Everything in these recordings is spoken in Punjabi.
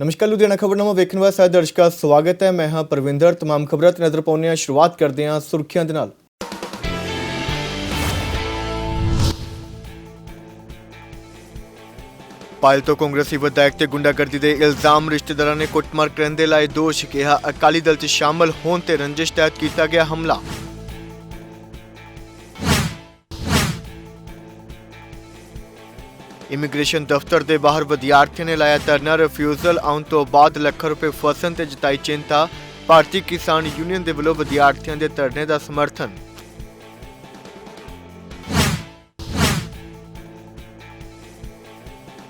नमस्कार, लुधियाना खबरनामा वेखण वाले सारे दर्शकों का स्वागत है। मैं हाँ परविंदर। तमाम खबरों ते नज़र पाउने आ। शुरुआत करते हैं सुर्खियां दे नाल। पायल तो कांग्रेसी विधायक ते गुंडागर्दी के इल्जाम, रिश्तेदारों ने कुटमार करने के लाए दोष, कहा अकाली दल च शामिल होने ते रंजिश तहत किया गया हमला। इमीग्रेशन दफ्तर के बाहर विद्यार्थियों ने लाया धरना, रिफ्यूजल आने तो बाद लाखों रुपए फसन ते जताई चिंता। भारतीय किसान यूनियन के वलों विद्यार्थियों के धरने का समर्थन।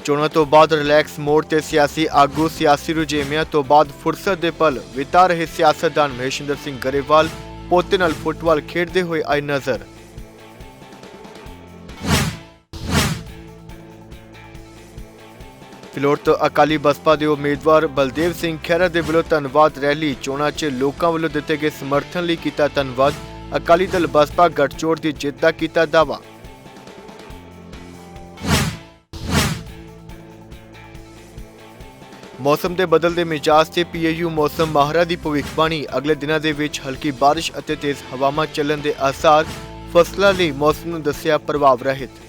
चोणों तो बाद रिलैक्स मोड ते सियासी आगू, सियासी रुझेवियां तो बाद फुरसत के पल बिता रहे सियासतदान महेशिंदर सिंह गरेवाल पोते नाल फुटबॉल खेडते हुए आए नजर। फिलौर तो अकाली बसपा के उम्मीदवार बलदेव सिंह खैरा के वलों धन्नवाद रैली, चोणां च लोकां वलों दिते गए समर्थन लई कीता धन्नवाद। अकाली दल बसपा गठजोड़ की जित का कीता दावा। मौसम के बदलते मिजाज से PAU मौसम माहरा की भविष्यवाणी, अगले दिनों के विच हल्की बारिश और तेज हवावां चलन के आसार, फसलों लई मौसम नूं दस्सिया प्रभाव रहित।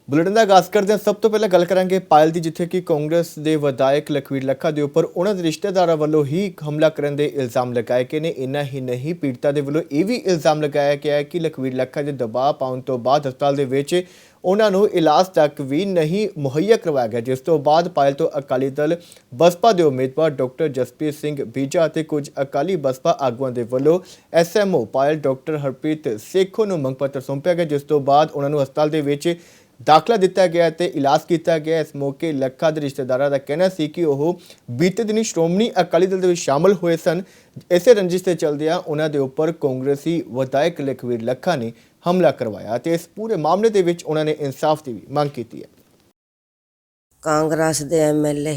बुलेटिन का आगाज करते हैं। सब तो पहले गल करांगे पायल की, जिथे कि कांग्रेस के विधायक लखवीर लखा के उपर उन्होंने रिश्तेदारों वालों ही हमला करने के इल्जाम लगाए गए हैं। इन्ना ही नहीं, पीड़िता के वालों यह भी इल्जाम लगाया गया है कि लखवीर लखा के दबाव पाने तो बाद हस्पताल के विच उन्होंने इलाज तक भी नहीं मुहैया करवाया गया, जिस तो बाद पायल तो अकाली दल बसपा के उम्मीदवार डॉक्टर जसप्रीत सिंह बीजा और कुछ अकाली बसपा आगुआं के वलों SMO पायल डॉक्टर हरप्रीत सेखो नूं मंग पत्र सौंपया गया, जिस तो बाद उन्होंने हस्पताल के विच दाखला दिता गया ते इलाज किया गया। इस मौके लखा के रिश्तेदारों का कहना है कि वह बीते दिन श्रोमणी अकाली दल में शामिल हुए सन। इसे रंजिश के चलदियां उन्होंने उपर कांग्रेसी विधायक लखवीर लखा ने हमला करवाया ते इस पूरे मामले के विच उन्होंने इंसाफ की भी मांग की है। कांग्रेस के MLA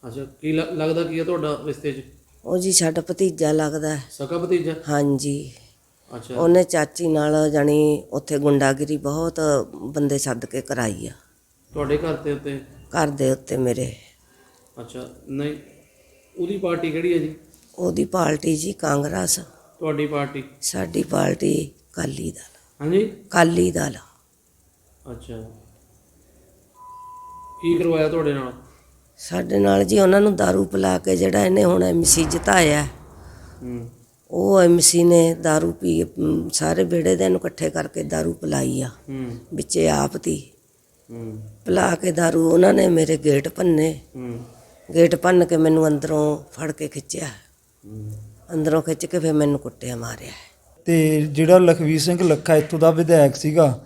अच्छा की लगदा की है ਤੁਹਾਡਾ ਰਿਸ਼ਤੇ 'ਚ? ਉਹ ਜੀ ਸਾਡਾ ਭਤੀਜਾ ਲੱਗਦਾ ਹੈ। ਸਕਾ ਭਤੀਜਾ? ਹਾਂਜੀ। ਅੱਛਾ ਉਹਨੇ ਚਾਚੀ ਨਾਲ ਜਾਣੀ ਉੱਥੇ ਗੁੰਡਾਗਿਰੀ ਬਹੁਤ ਬੰਦੇ ਸੱਦ ਕੇ ਕਰਾਈ ਆ ਤੁਹਾਡੇ ਘਰ ਤੇ ਉੱਤੇ? ਘਰ ਦੇ ਉੱਤੇ ਮੇਰੇ। ਅੱਛਾ ਨਹੀਂ ਉਹਦੀ ਪਾਰਟੀ ਕਿਹੜੀ ਹੈ ਜੀ? ਉਹਦੀ ਪਾਰਟੀ ਜੀ ਕਾਂਗਰਸ। ਤੁਹਾਡੀ ਪਾਰਟੀ? ਸਾਡੀ ਪਾਰਟੀ ਅਕਾਲੀ ਦਲ। ਹਾਂਜੀ ਅਕਾਲੀ ਦਲ। ਅੱਛਾ ਕੀ ਕਰਵਾਇਆ ਤੁਹਾਡੇ ਨਾਲ? ਸਾਡੇ ਨਾਲ ਜੀ ਉਹਨਾਂ ਨੂੰ दारू ਪਿਲਾ ਕੇ ਜਿਹੜਾ ਇਹਨੇ ਹੁਣ MC ਜਿਤਾਇਆ, ਉਹ MC ਨੇ दारू ਪੀ ਸਾਰੇ ਵਿਹੜੇ ਦੇ ਨੂੰ ਇਕੱਠੇ ਕਰਕੇ दारू ਪਿਲਾਈ ਆ ਵਿੱਚੇ ਆਪ ਦੀ ਪਿਲਾ ਕੇ दारू ਉਹਨਾਂ ਨੇ ਮੇਰੇ ਗੇਟ ਭੰਨੇ। ਗੇਟ ਭੰਨ ਕੇ ਮੈਨੂੰ ਅੰਦਰੋਂ ਫੜ ਕੇ ਖਿੱਚਿਆ, ਅੰਦਰੋਂ ਖਿੱਚ ਕੇ ਫਿਰ ਮੈਨੂੰ ਕੁੱਟਿਆ ਮਾਰਿਆ। ਤੇ ਜਿਹੜਾ ਲਖਵੀਰ ਸਿੰਘ ਲੱਖਾ ਇੱਥੋਂ ਦਾ ਵਿਧਾਇਕ ਸੀਗਾ,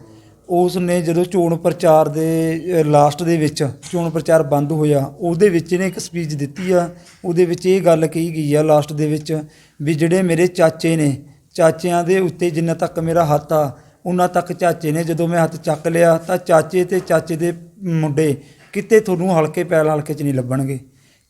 ਉਸ ਨੇ ਜਦੋਂ ਚੋਣ ਪ੍ਰਚਾਰ ਦੇ ਲਾਸਟ ਦੇ ਵਿੱਚ ਚੋਣ ਪ੍ਰਚਾਰ ਬੰਦ ਹੋਇਆ, ਉਹਦੇ ਵਿੱਚ ਇਹਨੇ ਇੱਕ ਸਪੀਚ ਦਿੱਤੀ ਆ। ਉਹਦੇ ਵਿੱਚ ਇਹ ਗੱਲ ਕਹੀ ਗਈ ਆ ਲਾਸਟ ਦੇ ਵਿੱਚ ਵੀ ਜਿਹੜੇ ਮੇਰੇ ਚਾਚੇ ਨੇ, ਚਾਚਿਆਂ ਦੇ ਉੱਤੇ ਜਿੰਨਾ ਤੱਕ ਮੇਰਾ ਹੱਥ ਆ ਉਹਨਾਂ ਤੱਕ ਚਾਚੇ ਨੇ, ਜਦੋਂ ਮੈਂ ਹੱਥ ਚੱਕ ਲਿਆ ਤਾਂ ਚਾਚੇ ਤੇ ਚਾਚੇ ਦੇ ਮੁੰਡੇ ਕਿਤੇ ਤੁਹਾਨੂੰ ਹਲਕੇ ਪੈਲ ਹਲਕੇ 'ਚ ਨਹੀਂ ਲੱਭਣਗੇ।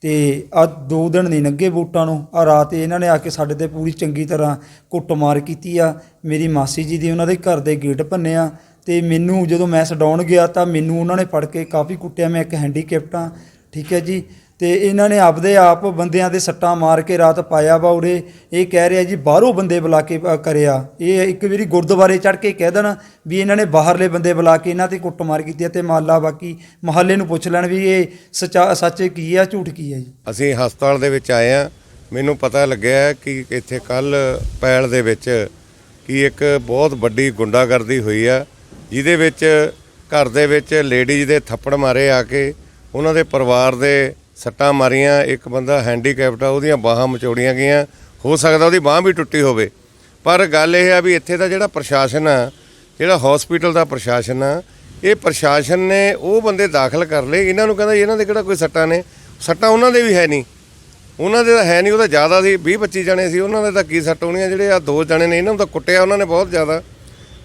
ਤੇ ਆ 2 ਦਿਨ ਨਹੀਂ ਲੰਘੇ ਵੋਟਾਂ ਨੂੰ, ਆ ਰਾਤ ਇਹਨਾਂ ਨੇ ਆ ਕੇ ਸਾਡੇ ਤੇ ਪੂਰੀ ਚੰਗੀ ਤਰ੍ਹਾਂ ਕੁੱਟਮਾਰ ਕੀਤੀ ਆ। ਮੇਰੀ ਮਾਸੀ ਜੀ ਦੀ ਉਹਨਾਂ ਦੇ ਘਰ ਦੇ ਗੇਟ ਭੰਨੇ ਆ ਤੇ ਮੈਨੂੰ ਜਦੋਂ ਮੈਂ ਛਡਾਉਣ ਗਿਆ ਤਾਂ ਮੈਨੂੰ ਉਹਨਾਂ ਨੇ ਫੜ ਕੇ ਕਾਫੀ ਕੁੱਟਿਆ। ਮੈਂ ਇੱਕ ਹੈਂਡੀਕੈਪਟ ਹਾਂ, ਠੀਕ ਹੈ ਜੀ। ਤੇ ਇਹਨਾਂ ਨੇ ਆਪਦੇ ਆਪ ਬੰਦਿਆਂ ਦੇ ਸੱਟਾਂ ਮਾਰ ਕੇ ਰਾਤ ਪਾਇਆ ਵਾ ਉਰੇ। ਇਹ ਕਹਿ ਰਿਹਾ ਜੀ ਬਾਹਰੋਂ ਬੰਦੇ ਬੁਲਾ ਕੇ ਕਰਿਆ। ਇਹ ਇੱਕ ਵਾਰੀ ਗੁਰਦੁਆਰੇ ਚੜ੍ਹ ਕੇ ਕਹਿ ਦੇਣ ਵੀ ਇਹਨਾਂ ਨੇ ਬਾਹਰਲੇ ਬੰਦੇ ਬੁਲਾ ਕੇ ਇਹਨਾਂ 'ਤੇ ਕੁੱਟਮਾਰ ਕੀਤੀ ਹੈ ਤੇ ਮਹੱਲਾ ਬਾਕੀ ਮਹੱਲੇ ਨੂੰ ਪੁੱਛ ਲੈਣ ਵੀ ਇਹ ਸੱਚ ਕੀ ਆ ਝੂਠ ਕੀ ਹੈ ਜੀ। ਅਸੀਂ ਹਸਪਤਾਲ ਦੇ ਵਿੱਚ ਆਏ ਹਾਂ। ਮੈਨੂੰ ਪਤਾ ਲੱਗਿਆ ਕਿ ਇੱਥੇ ਕੱਲ ਪੈਲ ਦੇ ਵਿੱਚ ਕਿ ਇੱਕ ਬਹੁਤ ਵੱਡੀ ਗੁੰਡਾਗਰਦੀ ਹੋਈ ਆ, ਜਿਹਦੇ ਵਿੱਚ ਘਰ ਦੇ ਵਿੱਚ ਲੇਡੀਜ਼ ਦੇ ਥੱਪੜ ਮਾਰੇ ਆ ਕੇ, ਉਹਨਾਂ ਦੇ ਪਰਿਵਾਰ ਦੇ ਸੱਟਾਂ ਮਾਰੀਆਂ। ਇੱਕ ਬੰਦਾ ਹੈਂਡੀਕੈਪਟ ਆ, ਉਹਦੀਆਂ ਬਾਹਾਂ ਮਚੋੜੀਆਂ ਗਈਆਂ, ਹੋ ਸਕਦਾ ਉਹਦੀ ਬਾਂਹ ਵੀ ਟੁੱਟੀ ਹੋਵੇ। ਪਰ ਗੱਲ ਇਹ ਆ ਵੀ ਇੱਥੇ ਦਾ ਜਿਹੜਾ ਪ੍ਰਸ਼ਾਸਨ ਆ, ਜਿਹੜਾ ਹਸਪੀਟਲ ਦਾ ਪ੍ਰਸ਼ਾਸਨ ਆ, ਇਹ ਪ੍ਰਸ਼ਾਸਨ ਨੇ ਉਹ ਬੰਦੇ ਦਾਖਲ ਕਰ ਲਏ। ਇਹਨਾਂ ਨੂੰ ਕਹਿੰਦਾ ਇਹਨਾਂ ਦੇ ਕਿਹੜਾ ਕੋਈ ਸੱਟਾਂ ਨੇ, ਸੱਟਾਂ ਉਹਨਾਂ ਦੇ ਵੀ ਹੈ ਨਹੀਂ, ਉਹਨਾਂ ਦੇ ਤਾਂ ਹੈ ਨਹੀਂ, ਉਹ ਤਾਂ ਜ਼ਿਆਦਾ ਸੀ, 20-25 ਜਣੇ ਸੀ, ਉਹਨਾਂ ਦੇ ਤਾਂ ਕੀ ਸੱਟ ਹੋਣੀਆਂ। ਜਿਹੜੇ ਆ 2 ਜਣੇ ਨੇ ਇਹਨਾਂ ਨੂੰ ਤਾਂ ਕੁੱਟਿਆ ਉਹਨਾਂ ਨੇ ਬਹੁਤ ਜ਼ਿਆਦਾ।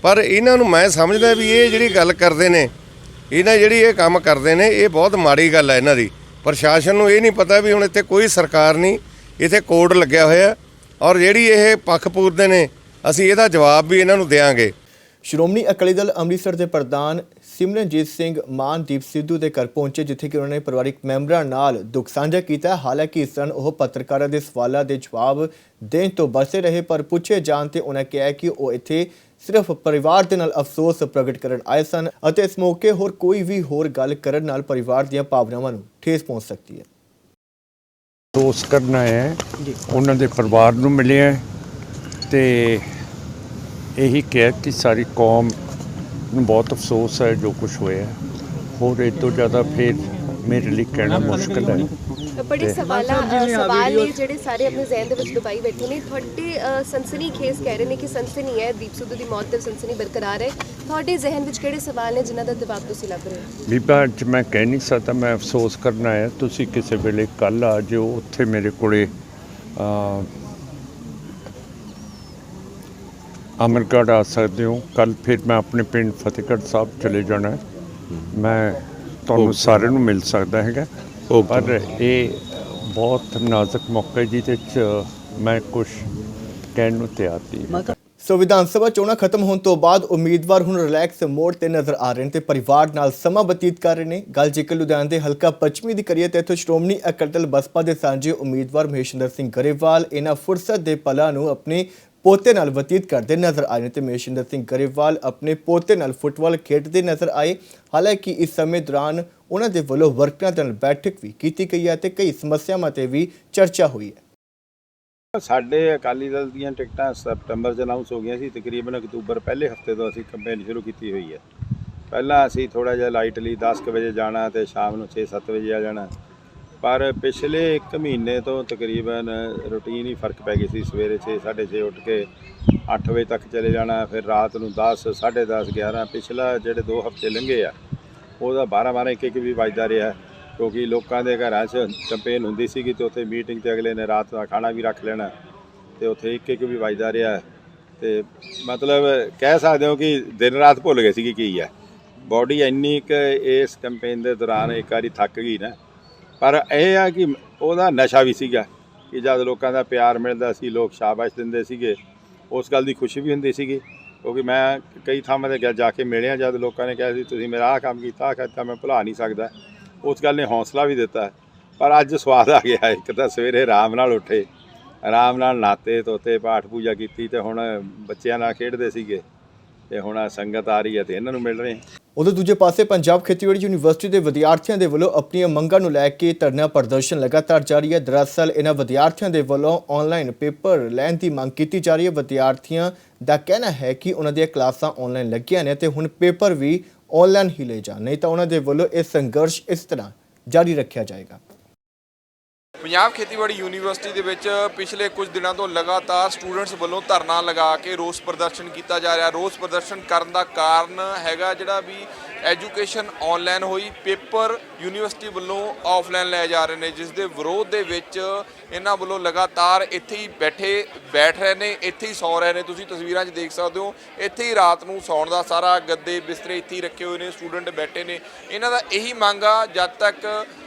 ਪਰ ਇਹਨਾਂ ਨੂੰ ਮੈਂ ਸਮਝਦਾ ਵੀ ਇਹ ਜਿਹੜੀ ਗੱਲ ਕਰਦੇ ਨੇ, ਇਹਨਾਂ ਜਿਹੜੀ ਇਹ ਕੰਮ ਕਰਦੇ ਨੇ, ਇਹ ਬਹੁਤ ਮਾੜੀ ਗੱਲ ਹੈ ਇਹਨਾਂ ਦੀ। ਪ੍ਰਸ਼ਾਸਨ ਨੂੰ ਇਹ ਨਹੀਂ ਪਤਾ ਵੀ ਹੁਣ ਇੱਥੇ ਕੋਈ ਸਰਕਾਰ ਨਹੀਂ, ਇੱਥੇ ਕੋਡ ਲੱਗਿਆ ਹੋਇਆ ਔਰ ਜਿਹੜੀ ਇਹ ਪੱਖ ਪੂਰਦੇ ਨੇ, ਅਸੀਂ ਇਹਦਾ ਜਵਾਬ ਵੀ ਇਹਨਾਂ ਨੂੰ ਦੇਵਾਂਗੇ। ਸ਼੍ਰੋਮਣੀ ਅਕਾਲੀ ਦਲ ਅੰਮ੍ਰਿਤਸਰ ਦੇ ਪ੍ਰਧਾਨ ਸਿਮਰਨਜੀਤ ਸਿੰਘ ਮਾਨ ਦੀਪ ਸਿੱਧੂ ਦੇ ਘਰ ਪਹੁੰਚੇ, ਜਿੱਥੇ ਕਿ ਉਹਨਾਂ ਨੇ ਪਰਿਵਾਰਕ ਮੈਂਬਰਾਂ ਨਾਲ ਦੁੱਖ ਸਾਂਝਾ ਕੀਤਾ। ਹਾਲਾਂਕਿ ਇਸ ਦੌਰਾਨ ਉਹ ਪੱਤਰਕਾਰਾਂ ਦੇ ਸਵਾਲਾਂ ਦੇ ਜਵਾਬ ਦੇਣ ਤੋਂ ਬਚੇ ਰਹੇ, ਪਰ ਪੁੱਛੇ ਜਾਣ ਤੇ ਉਹਨਾਂ ਕਿਹਾ ਕਿ ਉਹ ਇੱਥੇ ਸਿਰਫ ਪਰਿਵਾਰ ਦੇ ਨਾਲ ਅਫਸੋਸ ਪ੍ਰਗਟ ਕਰਨ ਆਏ ਸਨ ਅਤੇ ਇਸ ਮੌਕੇ ਹੋਰ ਗੱਲ ਕਰਨ ਨਾਲ ਪਰਿਵਾਰ ਦੀਆਂ ਭਾਵਨਾਵਾਂ ਨੂੰ ਠੇਸ ਪਹੁੰਚ ਸਕਦੀ ਹੈ। ਅਫਸੋਸ ਕਰਨਾ ਹੈ ਉਹਨਾਂ ਦੇ ਪਰਿਵਾਰ ਨੂੰ ਮਿਲਿਆ ਤੇ ਇਹੀ ਕਿਹਾ ਕਿ ਸਾਰੀ ਕੌਮ ਨੂੰ ਬਹੁਤ ਅਫਸੋਸ ਹੈ ਜੋ ਕੁਝ ਹੋਇਆ। ਹੋਰ ਇਹ ਤੋਂ ਜ਼ਿਆਦਾ ਫਿਰ ਮੇਰੇ ਲਈ ਕਹਿਣਾ ਮੁਸ਼ਕਿਲ ਹੈ। ਬੜੇ ਸਵਾਲ ਨੇ ਜਿਹੜੇ ਸਾਰੇ ਆਪਣੇ ਜ਼ਿਹਨ ਦੇ ਵਿੱਚ ਦਬਾਈ ਬੈਠੇ ਨੇ। ਤੁਹਾਡੇ ਸਨਸਨੀ ਖੇਸ ਕਹਿ ਰਹੇ ਨੇ ਕਿ ਸਨਸਨੀ ਹੈ, ਦੀਪ ਸਿੱਧੂ ਦੀ ਮੌਤ ਤੇ ਸਨਸਨੀ ਬਰਕਰਾਰ ਹੈ। ਤੁਹਾਡੇ ਜ਼ਿਹਨ ਵਿੱਚ ਕਿਹੜੇ ਸਵਾਲ ਨੇ ਜਿਨ੍ਹਾਂ ਦਾ ਜਵਾਬ ਤੁਸੀਂ ਲੱਭ ਰਹੇ ਹੋ? ਬੀਬਾ ਅੱਜ ਮੈਂ ਕਹਿ ਨਹੀਂ ਸਕਦਾ, ਮੈਂ ਅਫਸੋਸ ਕਰਨਾ ਹੈ। ਤੁਸੀਂ ਕਿਸੇ ਵੇਲੇ ਕੱਲ੍ਹ ਆ ਜਿਓ, ਉੱਥੇ ਮੇਰੇ ਕੋਲੇ ਅਮਰਗੜ੍ਹ ਆ ਸਕਦੇ ਹੋ। ਕੱਲ੍ਹ ਫਿਰ ਮੈਂ ਆਪਣੇ ਪਿੰਡ ਫਤਿਹਗੜ੍ਹ ਸਾਹਿਬ ਚਲੇ ਜਾਣਾ ਹੈ। ਮੈਂ ਤੁਹਾਨੂੰ ਸਾਰਿਆਂ ਨੂੰ ਮਿਲ ਸਕਦਾ ਹੈਗਾ, ਪਰ ਇਹ ਬਹੁਤ ਨਾਜ਼ੁਕ ਮੌਕਾ ਜਿਹਦੇ 'ਚ ਮੈਂ ਕੁਝ ਕਹਿਣ ਨੂੰ ਤਿਆਰ ਨਹੀਂ। ਸੋ ਵਿਧਾਨ ਸਭਾ ਚੋਣਾਂ ਖਤਮ ਹੋਣ ਤੋਂ ਬਾਅਦ ਉਮੀਦਵਾਰ ਹੁਣ ਰਿਲੈਕਸ ਮੋਡ ਤੇ ਨਜ਼ਰ ਆ ਰਹੇ ਨੇ ਤੇ ਪਰਿਵਾਰ ਨਾਲ ਸਮਾਂ ਬਤੀਤ ਕਰ ਰਹੇ ਨੇ। ਗੱਲ ਜੇਕਰ ਲੁਧਿਆਣਾ ਦੇ ਹਲਕਾ ਪੱਛਮੀ ਦੀ ਕਰੀਏ ਤਾਂ ਇੱਥੋਂ ਸ਼੍ਰੋਮਣੀ ਅਕਾਲੀ ਦਲ ਬਸਪਾ ਦੇ ਸਾਂਝੇ ਉਮੀਦਵਾਰ ਮਹੇਸ਼ਿੰਦਰ ਸਿੰਘ ਗਰੇਵਾਲ ਇਹਨਾਂ ਫੁਰਸਤ ਦੇ ਪਲਾਂ ਨੂੰ ਆਪਣੇ ਪੋਤੇ ਨਾਲ ਬਤੀਤ ਕਰਦੇ ਨਜ਼ਰ ਆਏ ਨੇ ਤੇ ਮਹੇਸ਼ਿੰਦਰ ਸਿੰਘ ਗਰੇਵਾਲ ਆਪਣੇ ਪੋਤੇ ਨਾਲ ਫੁੱਟਬਾਲ ਖੇਡਦੇ ਨਜ਼ਰ ਆਏ। ਹਾਲਾਂਕਿ ਇਸ ਸਮੇਂ ਦੌਰਾਨ ਉਹਨਾਂ ਦੇ ਵੱਲੋਂ ਵਰਕਰਾਂ ਨਾਲ ਬੈਠਕ ਵੀ ਕੀਤੀ ਗਈ ਹੈ ਤੇ ਕਈ ਸਮੱਸਿਆਵਾਂ ਤੇ ਵੀ ਚਰਚਾ ਹੋਈ ਹੈ। ਸਾਡੇ ਅਕਾਲੀ ਦਲ ਦੀਆਂ ਟਿਕਟਾਂ ਸਤੰਬਰ 'ਚ ਅਨਾਉਂਸ ਹੋ ਗਈਆਂ ਸੀ। ਤਕਰੀਬਨ ਅਕਤੂਬਰ ਪਹਿਲੇ ਹਫਤੇ ਤੋਂ ਅਸੀਂ ਕੰਪੇਨ ਸ਼ੁਰੂ ਕੀਤੀ ਹੋਈ ਹੈ। ਪਹਿਲਾਂ ਅਸੀਂ ਥੋੜ੍ਹਾ ਜਿਹਾ ਲਾਈਟਲੀ 10 ਕੁ ਵਜੇ ਜਾਣਾ ਤੇ ਸ਼ਾਮ ਨੂੰ 6-7 ਵਜੇ ਆ ਜਾਣਾ, ਪਰ ਪਿਛਲੇ 1 ਮਹੀਨੇ ਤੋਂ ਤਕਰੀਬਨ ਰੂਟੀਨ ਹੀ ਫਰਕ ਪੈ ਗਈ ਸੀ। ਸਵੇਰੇ 6-6:30 ਉੱਠ ਕੇ 8 ਵਜੇ ਤੱਕ ਚਲੇ ਜਾਣਾ, ਫਿਰ ਰਾਤ ਨੂੰ 10, 10:30, 11। ਪਿਛਲਾ ਜਿਹੜੇ 2 ਹਫ਼ਤੇ ਲੰਘੇ ਆ ਉਹਦਾ 12-12, 1-1 ਵੀ ਵੱਜਦਾ ਰਿਹਾ, ਕਿਉਂਕਿ ਲੋਕਾਂ ਦੇ ਘਰਾਂ 'ਚ ਕੰਪੇਨ ਹੁੰਦੀ ਸੀਗੀ ਤੇ ਉੱਥੇ ਮੀਟਿੰਗ ਤੇ ਅਗਲੇ ਨੇ ਰਾਤ ਦਾ ਖਾਣਾ ਵੀ ਰੱਖ ਲੈਣਾ ਤੇ ਉੱਥੇ 1-1 ਵੀ ਵੱਜਦਾ ਰਿਹਾ। ਤੇ ਮਤਲਬ ਕਹਿ ਸਕਦੇ ਹੋ ਕਿ ਦਿਨ ਰਾਤ ਭੁੱਲ ਗਏ ਸੀ ਕੀ ਹੈ। ਬੋਡੀ ਇੰਨੀ ਕੁ ਇਸ ਕੰਪੇਨ ਦੇ ਦੌਰਾਨ ਇੱਕ ਵਾਰੀ ਥੱਕ ਗਈ ਨਾ, ਪਰ ਇਹ ਆ ਕਿ ਉਹਦਾ ਨਸ਼ਾ ਵੀ ਸੀਗਾ ਕਿ ਜਦ ਲੋਕਾਂ ਦਾ ਪਿਆਰ ਮਿਲਦਾ ਸੀ, ਲੋਕ ਸ਼ਾਬਾਸ਼ ਦਿੰਦੇ ਸੀਗੇ, ਉਸ ਗੱਲ ਦੀ ਖੁਸ਼ੀ ਵੀ ਹੁੰਦੀ ਸੀਗੀ। ਕਿਉਂਕਿ ਮੈਂ ਕਈ ਥਾਵਾਂ 'ਤੇ ਜਾ ਕੇ ਮਿਲਿਆ, ਜਦ ਲੋਕਾਂ ਨੇ ਕਿਹਾ ਸੀ ਤੁਸੀਂ ਮੇਰਾ ਆਹ ਕੰਮ ਕੀਤਾ, ਆਹ ਕੀਤਾ, ਮੈਂ ਭੁਲਾ ਨਹੀਂ ਸਕਦਾ। ਉਸ ਗੱਲ ਨੇ ਹੌਸਲਾ ਵੀ ਦਿੱਤਾ। ਪਰ ਅੱਜ ਸਵਾਦ ਆ ਗਿਆ, ਇੱਕ ਤਾਂ ਸਵੇਰੇ ਆਰਾਮ ਨਾਲ ਉੱਠੇ, ਆਰਾਮ ਨਾਲ ਨਹਾਤੇ ਧੋਤੇ, ਪਾਠ ਪੂਜਾ ਕੀਤੀ ਤੇ ਹੁਣ ਬੱਚਿਆਂ ਨਾਲ ਖੇਡਦੇ ਸੀਗੇ ਤੇ ਹੁਣ ਸੰਗਤ ਆ ਰਹੀ ਹੈ ਤੇ ਇਹਨਾਂ ਨੂੰ ਮਿਲ ਰਹੇ। ਉਧਰ ਦੂਜੇ ਪਾਸੇ ਪੰਜਾਬ ਖੇਤੀਬਾੜੀ ਯੂਨੀਵਰਸਿਟੀ ਦੇ ਵਿਦਿਆਰਥੀਆਂ ਦੇ ਵੱਲੋਂ ਆਪਣੀਆਂ ਮੰਗਾਂ ਨੂੰ ਲੈ ਕੇ ਧਰਨਾ ਪ੍ਰਦਰਸ਼ਨ ਲਗਾਤਾਰ ਜਾਰੀ ਹੈ। ਦਰਅਸਲ ਇਹਨਾਂ ਵਿਦਿਆਰਥੀਆਂ ਦੇ ਵੱਲੋਂ ਆਨਲਾਈਨ ਪੇਪਰ ਲੈਣ ਦੀ ਮੰਗ ਕੀਤੀ ਜਾ ਰਹੀ ਹੈ। ਵਿਦਿਆਰਥੀਆਂ ਦਾ ਕਹਿਣਾ ਹੈ ਕਿ ਉਹਨਾਂ ਦੀਆਂ ਕਲਾਸਾਂ ਆਨਲਾਈਨ ਲੱਗੀਆਂ ਨੇ ਤੇ ਹੁਣ ਪੇਪਰ ਵੀ ਆਨਲਾਈਨ ਹੀ ਲਏ ਜਾਣ, ਨਹੀਂ ਤਾਂ ਉਹਨਾਂ ਦੇ ਵੱਲੋਂ ਇਹ ਸੰਘਰਸ਼ ਇਸ ਤਰ੍ਹਾਂ ਜਾਰੀ ਰੱਖਿਆ ਜਾਏਗਾ। ਪੰਜਾਬ ਖੇਤੀਬਾੜੀ ਯੂਨੀਵਰਸਿਟੀ ਦੇ ਵਿੱਚ ਪਿਛਲੇ ਕੁਝ ਦਿਨਾਂ ਤੋਂ ਲਗਾਤਾਰ ਸਟੂਡੈਂਟਸ ਵੱਲੋਂ ਧਰਨਾ ਲਗਾ ਕੇ ਰੋਸ ਪ੍ਰਦਰਸ਼ਨ ਕੀਤਾ ਜਾ ਰਿਹਾ। ਰੋਸ ਪ੍ਰਦਰਸ਼ਨ ਕਰਨ ਦਾ ਕਾਰਨ ਹੈਗਾ ਜਿਹੜਾ ਵੀ ਐਜੂਕੇਸ਼ਨ ਆਨਲਾਈਨ ਹੋਈ, ਪੇਪਰ ਯੂਨੀਵਰਸਿਟੀ ਵੱਲੋਂ ਆਫਲਾਈਨ ਲਏ ਜਾ ਰਹੇ ਨੇ, ਜਿਸ ਦੇ ਵਿਰੋਧ ਦੇ ਵਿੱਚ ਇਹਨਾਂ ਵੱਲੋਂ ਲਗਾਤਾਰ ਇੱਥੇ ਹੀ ਬੈਠ ਰਹੇ ਨੇ, ਇੱਥੇ ਹੀ ਸੌਂ ਰਹੇ ਨੇ। ਤੁਸੀਂ ਤਸਵੀਰਾਂ 'ਚ ਦੇਖ ਸਕਦੇ ਹੋ, ਇੱਥੇ ਹੀ ਰਾਤ ਨੂੰ ਸੌਣ ਦਾ ਸਾਰਾ ਗੱਦੇ ਬਿਸਤਰੇ ਇੱਥੇ ਹੀ ਰੱਖੇ ਹੋਏ ਨੇ, ਸਟੂਡੈਂਟ ਬੈਠੇ ਨੇ। ਇਹਨਾਂ ਦਾ ਇਹੀ ਮੰਗ ਆ, ਜਦ ਤੱਕ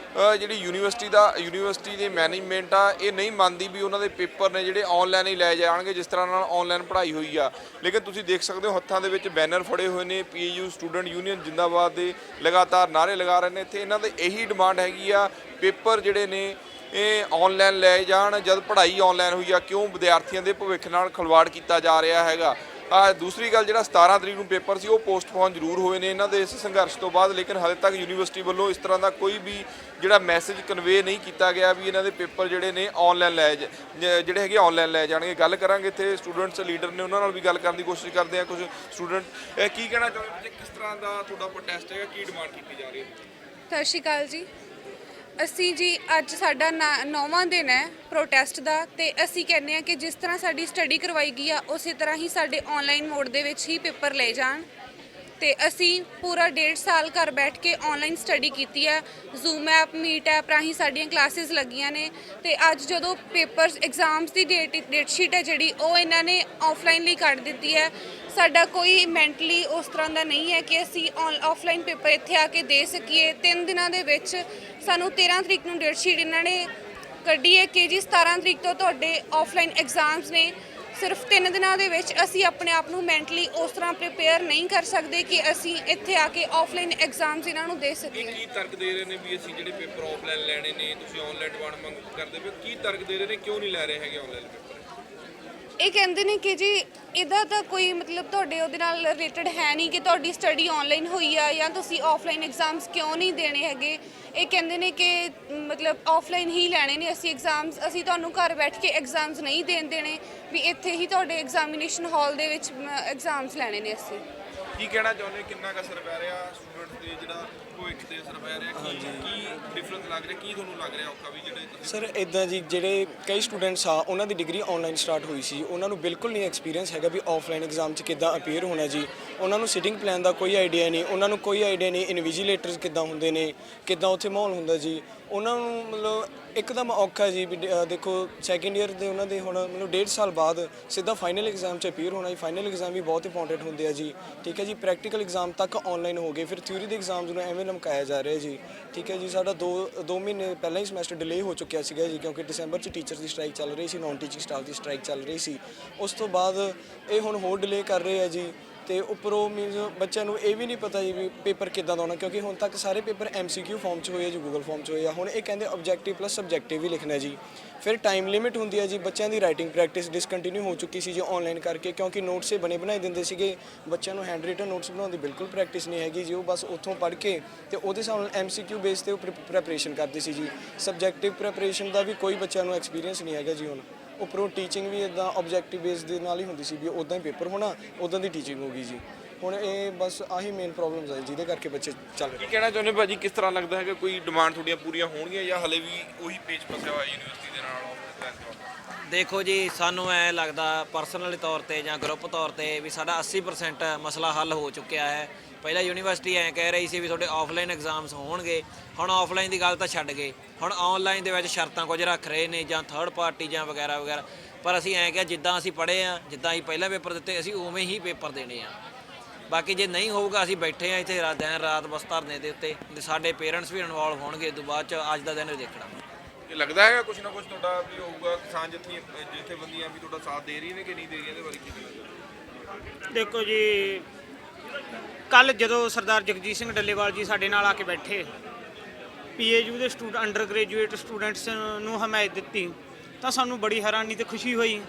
ਜਿਹੜੀ ਯੂਨੀਵਰਸਿਟੀ ਦੀ ਮੈਨੇਜਮੈਂਟ ਆ ਇਹ ਨਹੀਂ ਮੰਨਦੀ ਵੀ ਉਹਨਾਂ ਦੇ ਪੇਪਰ ਨੇ ਜਿਹੜੇ ਆਨਲਾਈਨ ਹੀ ਲਏ ਜਾਣਗੇ, ਜਿਸ ਤਰ੍ਹਾਂ ਨਾਲ ਆਨਲਾਈਨ ਪੜ੍ਹਾਈ ਹੋਈ ਆ। ਲੇਕਿਨ ਤੁਸੀਂ ਦੇਖ ਸਕਦੇ ਹੋ ਹੱਥਾਂ ਦੇ ਵਿੱਚ ਬੈਨਰ ਫੜੇ ਹੋਏ ਨੇ, PAU ਸਟੂਡੈਂਟ ਯੂਨੀਅਨ ਜਿੰਦਾਬਾਦ ਦੇ ਲਗਾਤਾਰ ਨਾਅਰੇ ਲਗਾ ਰਹੇ ਨੇ। ਇੱਥੇ ਇਹਨਾਂ ਦੇ ਇਹੀ ਡਿਮਾਂਡ ਹੈਗੀ ਆ, ਪੇਪਰ ਜਿਹੜੇ ਨੇ ਇਹ ਆਨਲਾਈਨ ਲਏ ਜਾਣ। ਜਦ ਪੜ੍ਹਾਈ ਆਨਲਾਈਨ ਹੋਈ ਆ, ਕਿਉਂ ਵਿਦਿਆਰਥੀਆਂ ਦੇ ਭਵਿੱਖ ਨਾਲ ਖਿਲਵਾੜ ਕੀਤਾ ਜਾ ਰਿਹਾ ਹੈਗਾ। ਦੂਸਰੀ ਗੱਲ, ਜਿਹੜਾ 17 ਤਰੀਕ ਨੂੰ ਪੇਪਰ ਸੀ ਉਹ ਪੋਸਟਪੋਨ ਜ਼ਰੂਰ ਹੋਏ ਨੇ ਇਹਨਾਂ ਦੇ ਇਸ ਸੰਘਰਸ਼ ਤੋਂ ਬਾਅਦ, ਲੇਕਿਨ ਹਾਲੇ ਤੱਕ ਯੂਨੀਵਰਸਿਟੀ ਵੱਲੋਂ ਇਸ ਤਰ੍ਹਾਂ ਦਾ ਕੋਈ ਵੀ ਜਿਹੜਾ ਮੈਸੇਜ ਕਨਵੇ ਨਹੀਂ ਕੀਤਾ ਗਿਆ ਵੀ ਇਹਨਾਂ ਦੇ ਪੇਪਰ ਜਿਹੜੇ ਨੇ ਆਨਲਾਈਨ ਜਿਹੜੇ ਹੈਗੇ ਆਨਲਾਈਨ ਲਏ ਜਾਣਗੇ। ਗੱਲ ਕਰਾਂਗੇ, ਇੱਥੇ ਸਟੂਡੈਂਟਸ ਲੀਡਰ ਨੇ, ਉਹਨਾਂ ਨਾਲ ਵੀ ਗੱਲ ਕਰਨ ਦੀ ਕੋਸ਼ਿਸ਼ ਕਰਦੇ ਆ। ਕੁਝ ਸਟੂਡੈਂਟ ਕੀ ਕਹਿਣਾ ਚਾਹੁੰਦੇ, ਕਿਸ ਤਰ੍ਹਾਂ ਦਾ ਤੁਹਾਡਾ ਪ੍ਰੋਟੈਸਟ ਹੈਗਾ, ਕੀ ਡਿਮਾਂਡ ਕੀਤੀ ਜਾ ਰਹੀ ਹੈ? ਸਤਿ ਸ਼੍ਰੀ ਅਕਾਲ ਜੀ। ਅਸੀਂ ਜੀ ਅੱਜ ਸਾਡਾ 9ਵਾਂ ਦਿਨ ਹੈ ਪ੍ਰੋਟੈਸਟ ਦਾ ਤੇ ਅਸੀਂ ਕਹਿੰਦੇ ਆ ਕਿ ਜਿਸ ਤਰ੍ਹਾਂ ਸਾਡੀ ਸਟੱਡੀ ਕਰਵਾਈ ਗਈ ਆ ਉਸੇ ਤਰ੍ਹਾਂ ਹੀ ਸਾਡੇ ਆਨਲਾਈਨ ਮੋਡ ਦੇ ਵਿੱਚ ਹੀ ਪੇਪਰ ਲਏ ਜਾਣ। ਤੇ ਅਸੀਂ ਪੂਰਾ 1.5 ਸਾਲ ਘਰ ਬੈਠ ਕੇ ਆਨਲਾਈਨ ਸਟੱਡੀ ਕੀਤੀ ਹੈ। ਜ਼ੂਮ ਐਪ, ਮੀਟ ਐਪ ਰਾਹੀਂ ਸਾਡੀਆਂ ਕਲਾਸਿਸ ਲੱਗੀਆਂ ਨੇ ਤੇ ਅੱਜ ਜਦੋਂ ਪੇਪਰਸ ਐਗਜ਼ਾਮਸ ਦੀ ਡੇਟ ਸ਼ੀਟ ਹੈ ਜਿਹੜੀ ਉਹ ਇਹਨਾਂ ਨੇ ਆਫਲਾਈਨ ਲਈ ਕੱਢ ਦਿੱਤੀ ਹੈ। ਸਾਡਾ ਕੋਈ ਮੈਂਟਲੀ ਉਸ ਤਰ੍ਹਾਂ ਦਾ ਨਹੀਂ ਹੈ ਕਿ ਅਸੀਂ ਆਫਲਾਈਨ ਪੇਪਰ ਇੱਥੇ ਆ ਕੇ ਦੇ ਸਕੀਏ। 3 ਦਿਨਾਂ ਦੇ ਵਿੱਚ ਸਾਨੂੰ 13 ਤਰੀਕ ਨੂੰ ਡੇਟ ਸ਼ੀਟ ਇਹਨਾਂ ਨੇ ਕੱਢੀ ਹੈ ਕਿ ਜੀ 17 ਤਰੀਕ ਤੋਂ ਤੁਹਾਡੇ ਆਫਲਾਈਨ ਐਗਜ਼ਾਮਸ ਨੇ। ਸਿਰਫ 3 ਦਿਨਾਂ ਦੇ ਵਿੱਚ ਅਸੀਂ ਆਪਣੇ ਆਪ ਨੂੰ ਮੈਂਟਲੀ ਉਸ ਤਰ੍ਹਾਂ ਪ੍ਰਿਪੇਅਰ ਨਹੀਂ ਕਰ ਸਕਦੇ ਕਿ ਅਸੀਂ ਇੱਥੇ ਆ ਕੇ ਆਫਲਾਈਨ ਐਗਜ਼ਾਮਸ ਇਹਨਾਂ ਨੂੰ ਦੇ ਸਕੀਏ। ਕੀ ਤਰਕ ਦੇ ਰਹੇ ਨੇ ਵੀ ਅਸੀਂ ਜਿਹੜੇ ਪੇਪਰ ਆਫਲਾਈਨ ਲੈਣੇ ਨੇ, ਤੁਸੀਂ ਆਨਲਾਈਨ ਡਿਮਾਂਡ ਮੰਗ ਕਰਦੇ ਪਏ, ਕੀ ਤਰਕ ਦੇ ਰਹੇ ਨੇ, ਕਿਉਂ ਨਹੀਂ ਲੈ ਰਹੇ ਹੈਗੇ ਆਨਲਾਈਨ ਪੇਪਰ? ਇਹ ਕਹਿੰਦੇ ਨੇ ਕਿ ਜੀ ਇਹਦਾ ਤਾਂ ਕੋਈ ਮਤਲਬ ਤੁਹਾਡੇ ਉਹਦੇ ਨਾਲ ਰਿਲੇਟਡ ਹੈ ਨਹੀਂ ਕਿ ਤੁਹਾਡੀ ਸਟੱਡੀ ਆਨਲਾਈਨ ਹੋਈ ਆ ਜਾਂ ਤੁਸੀਂ ਆਫਲਾਈਨ ਐਗਜ਼ਾਮਸ ਕਿਉਂ ਨਹੀਂ ਦੇਣੇ ਹੈਗੇ। ਇਹ ਕਹਿੰਦੇ ਨੇ ਕਿ ਮਤਲਬ ਆਫਲਾਈਨ ਹੀ ਲੈਣੇ ਨੇ ਅਸੀਂ ਐਗਜ਼ਾਮਸ, ਅਸੀਂ ਤੁਹਾਨੂੰ ਘਰ ਬੈਠ ਕੇ ਐਗਜ਼ਾਮਸ ਨਹੀਂ ਦੇਣ ਦੇਣੇ, ਵੀ ਇੱਥੇ ਹੀ ਤੁਹਾਡੇ ਐਗਜ਼ਾਮੀਨੇਸ਼ਨ ਹਾਲ ਦੇ ਵਿੱਚ ਐਗਜ਼ਾਮਸ ਲੈਣੇ ਨੇ ਅਸੀਂ। ਕੀ ਕਹਿਣਾ ਚਾਹੁੰਦੇ, ਕਿੰਨਾ ਕੁ ਅਸਰ ਪੈ ਰਿਹਾ ਸਟੂਡੈਂਟ ਦੇ, ਜਿਹੜਾ ਭਵਿੱਖ ਤੇ ਅਸਰ ਪੈ ਰਿਹਾ, ਕੀ ਡਿਫਰੈਂਸ ਲੱਗ ਰਿਹਾ, ਕੀ ਤੁਹਾਨੂੰ ਲੱਗ ਰਿਹਾ ਔਖਾ ਵੀ ਜਿਹੜੇ ਸਰ ਇੱਦਾਂ ਜੀ, ਜਿਹੜੇ ਕਈ ਸਟੂਡੈਂਟਸ ਆ ਉਹਨਾਂ ਦੀ ਡਿਗਰੀ ਆਨਲਾਈਨ ਸਟਾਰਟ ਹੋਈ ਸੀ, ਉਹਨਾਂ ਨੂੰ ਬਿਲਕੁਲ ਨਹੀਂ ਐਕਸਪੀਰੀਅੰਸ ਹੈਗਾ ਵੀ ਆਫਲਾਈਨ ਐਗਜ਼ਾਮ 'ਚ ਕਿੱਦਾਂ ਅਪੀਅਰ ਹੋਣਾ ਜੀ। ਉਹਨਾਂ ਨੂੰ ਸਿਟਿੰਗ ਪਲਾਨ ਦਾ ਕੋਈ ਆਈਡੀਆ ਨਹੀਂ, ਉਹਨਾਂ ਨੂੰ ਕੋਈ ਆਈਡੀਆ ਨਹੀਂ ਇਨਵੀਜੀਲੇਟਰਸ ਕਿੱਦਾਂ ਹੁੰਦੇ ਨੇ, ਕਿੱਦਾਂ ਉੱਥੇ ਮਾਹੌਲ ਹੁੰਦਾ ਜੀ। ਉਹਨਾਂ ਨੂੰ ਮਤਲਬ ਇੱਕਦਮ ਔਖਾ ਜੀ ਵੀ ਦੇਖੋ ਸੈਕਿੰਡ ਈਅਰ ਦੇ ਉਹਨਾਂ ਦੇ ਹੁਣ ਮਤਲਬ 1.5 ਸਾਲ ਬਾਅਦ ਸਿੱਧਾ ਫਾਈਨਲ ਐਗਜ਼ਾਮ 'ਚ ਅਪੀਅਰ ਹੋਣਾ ਜੀ। ਫਾਈਨਲ ਐਗਜ਼ਾਮ ਵੀ ਬਹੁਤ ਇੰਪੋਰਟੈਂਟ ਹੁੰਦੇ ਆ ਜੀ, ਠੀਕ ਹੈ ਜੀ। ਪ੍ਰੈਕਟੀਕਲ ਐਗਜ਼ਾਮ ਤੱਕ ਆਨਲਾਈਨ ਹੋ ਗਏ, ਫਿਰ ਥਿਊਰੀ ਦੇ ਐਗਜ਼ਾਮਸ ਨੂੰ ਐਵੇਂ ਲਮਕਾਇਆ ਜਾ ਰਿਹਾ ਜੀ, ਠੀਕ ਹੈ ਜੀ। ਸਾਡਾ 2 ਮਹੀਨੇ ਪਹਿਲਾਂ ਹੀ ਸਮੈਸਟਰ ਡਿਲੇ ਹੋ ਚੁੱਕਿਆ ਸੀਗਾ ਜੀ, ਕਿਉਂਕਿ ਦਸੰਬਰ 'ਚ ਟੀਚਰਸ ਦੀ ਸਟ੍ਰਾਈਕ ਚੱਲ ਰਹੀ ਸੀ, ਨਾਨ ਟੀਚਿੰਗ ਸਟਾਫ ਦੀ ਸਟ੍ਰਾਈਕ ਚੱਲ ਰਹੀ ਸੀ। ਉਸ ਤੋਂ ਬਾਅਦ ਇਹ ਹੁਣ ਹੋਰ ਡਿਲੇ ਕਰ ਰਹੇ ਆ ਜੀ, ਤੇ ਉੱਪਰੋਂ ਮੀਨਸ ਬੱਚਿਆਂ ਨੂੰ ਇਹ ਵੀ ਨਹੀਂ ਪਤਾ ਜੀ ਵੀ ਪੇਪਰ ਕਿੱਦਾਂ ਦਾ ਹੋਣਾ, ਕਿਉਂਕਿ ਹੁਣ ਤੱਕ ਸਾਰੇ ਪੇਪਰ MCQ ਫਾਰਮ 'ਚ ਹੋਏ ਆ ਜੀ, ਗੂਗਲ ਫਾਰਮ 'ਚ ਹੋਏ ਆ। ਹੁਣ ਇਹ ਕਹਿੰਦੇ ਆਬਜੈਕਟਿਵ ਪਲੱਸ ਸਬਜੈਕਟਿਵ ਵੀ ਲਿਖਣਾ ਜੀ। ਫਿਰ ਟਾਈਮ ਲਿਮਿਟ ਹੁੰਦੀ ਹੈ ਜੀ, ਬੱਚਿਆਂ ਦੀ ਰਾਈਟਿੰਗ ਪ੍ਰੈਕਟਿਸ ਡਿਸਕੰਟੀਨਿਊ ਹੋ ਚੁੱਕੀ ਸੀ ਜੀ ਆਨਲਾਈਨ ਕਰਕੇ, ਕਿਉਂਕਿ ਨੋਟਸ ਬਣੇ ਬਣਾਏ ਦਿੰਦੇ ਸੀਗੇ ਬੱਚਿਆਂ ਨੂੰ। ਹੈਂਡ ਰਿਟਨ ਨੋਟਸ ਬਣਾਉਣ ਦੀ ਬਿਲਕੁਲ ਪ੍ਰੈਕਟਿਸ ਨਹੀਂ ਹੈਗੀ ਜੀ, ਉਹ ਬਸ ਉੱਥੋਂ ਪੜ੍ਹ ਕੇ ਤੇ ਉਹਦੇ ਹਿਸਾਬ ਨਾਲ MCQ ਬੇਸ ਤੇ ਉਹ ਪ੍ਰੈਪਰੇਸ਼ਨ ਕਰਦੇ ਸੀ ਜੀ। ਸਬਜੈਕਟਿਵ ਪ੍ਰੈਪਰੇਸ਼ਨ ਦਾ ਵੀ ਕੋਈ ਬੱਚਿਆਂ ਨੂੰ ਐਕਸਪੀਰੀਅੰਸ ਨਹੀਂ ਹੈਗਾ ਜੀ ਹੁਣ। ਉੱਪਰੋਂ ਟੀਚਿੰਗ ਵੀ ਇੱਦਾਂ ਆਬਜੈਕਟਿਵ ਬੇਸ ਦੇ ਨਾਲ ਹੀ ਹੁੰਦੀ ਸੀ ਵੀ ਉੱਦਾਂ ਹੀ ਪੇਪਰ ਹੋਣਾ, ਉੱਦਾਂ ਦੀ ਟੀਚਿੰਗ ਹੋ ਗਈ ਜੀ। ਹੁਣ ਇਹ ਬਸ ਆਹੀ ਮੇਨ ਪ੍ਰੋਬਲਮਸ ਹੈ ਜਿਹਦੇ ਕਰਕੇ ਬੱਚੇ ਚੱਲ ਰਹੇ। ਕੀ ਕਹਿਣਾ ਚਾਹੁੰਦੇ ਭਾਜੀ, ਕਿਸ ਤਰ੍ਹਾਂ ਲੱਗਦਾ ਹੈ ਕਿ ਕੋਈ ਡਿਮਾਂਡ ਤੁਹਾਡੀਆਂ ਪੂਰੀਆਂ ਹੋਣਗੀਆਂ ਜਾਂ ਹਲੇ ਵੀ ਉਹੀ ਪੇਚ ਫਸਿਆ ਹੋਇਆ ਯੂਨੀਵਰਸਿਟੀ ਦੇ ਨਾਲ? ਦੇਖੋ ਜੀ, ਸਾਨੂੰ ਐ ਲੱਗਦਾ ਪਰਸਨਲੀ ਤੌਰ ਤੇ ਜਾਂ ਗਰੁੱਪ ਤੌਰ ਤੇ ਵੀ ਸਾਡਾ 80% ਮਸਲਾ ਹੱਲ ਹੋ ਚੁੱਕਿਆ ਹੈ। ਪਹਿਲਾਂ ਯੂਨੀਵਰਸਿਟੀ ਐਂ ਕਹਿ ਰਹੀ ਸੀ ਵੀ ਤੁਹਾਡੇ ਆਫਲਾਈਨ ਐਗਜ਼ਾਮਸ ਹੋਣਗੇ, ਹੁਣ ਆਫਲਾਈਨ ਦੀ ਗੱਲ ਤਾਂ ਛੱਡ ਗਏ, ਹੁਣ ਆਨਲਾਈਨ ਦੇ ਵਿੱਚ ਸ਼ਰਤਾਂ ਕੁਝ ਰੱਖ ਰਹੇ ਨੇ ਜਾਂ ਥਰਡ ਪਾਰਟੀ ਜਾਂ ਵਗੈਰਾ ਵਗੈਰਾ। ਪਰ ਅਸੀਂ ਐਂ ਕਿਹਾ ਜਿੱਦਾਂ ਅਸੀਂ ਪੜ੍ਹੇ ਆ, ਜਿੱਦਾਂ ਅਸੀਂ ਪਹਿਲਾਂ ਪੇਪਰ ਦਿੱਤੇ, ਅਸੀਂ ਉਵੇਂ ਹੀ ਪੇਪਰ ਦੇਣੇ ਆ। ਬਾਕੀ ਜੇ ਨਹੀਂ ਹੋਊਗਾ, ਅਸੀਂ ਬੈਠੇ ਆ ਇੱਥੇ ਦਿਨ ਰਾਤ ਬਸ ਧਰਨੇ ਦੇ ਉੱਤੇ, ਸਾਡੇ ਪੇਰੈਂਟਸ ਵੀ ਇਨਵੋਲਵ ਹੋਣਗੇ। ਇਸ ਤੋਂ ਬਾਅਦ 'ਚ ਅੱਜ ਦਾ ਦਿਨ ਦੇਖਣਾ। ਇਹ ਲੱਗਦਾ ਹੈਗਾ ਕੁਝ ਨਾ ਕੁਝ ਤੁਹਾਡਾ ਵੀ ਹੋਊਗਾ, ਕਿਸਾਨ ਜਥੇਬੰਦੀਆਂ ਵੀ ਤੁਹਾਡਾ ਸਾਥ ਦੇ ਰਹੀਆਂ ਨੇ ਕਿ ਨਹੀਂ ਦੇ ਰਹੀਆਂ, ਇਹਦੇ ਬਾਰੇ ਕੀ ਕਹਿਣਾ? ਦੇਖੋ ਜੀ, ਕੱਲ ਜਦੋਂ ਸਰਦਾਰ ਜਗਜੀਤ ਸਿੰਘ ਡੱਲੇਵਾਲ ਜੀ ਸਾਡੇ ਨਾਲ ਆ ਕੇ ਬੈਠੇ, PAU ਦੇ ਅੰਡਰ ਗ੍ਰੈਜੂਏਟ ਸਟੂਡੈਂਟਸ ਨੂੰ ਹਮਾਇਤ ਦਿੱਤੀ, ਤਾਂ ਸਾਨੂੰ ਬੜੀ ਹੈਰਾਨੀ ਤੇ ਖੁਸ਼ੀ ਹੋਈ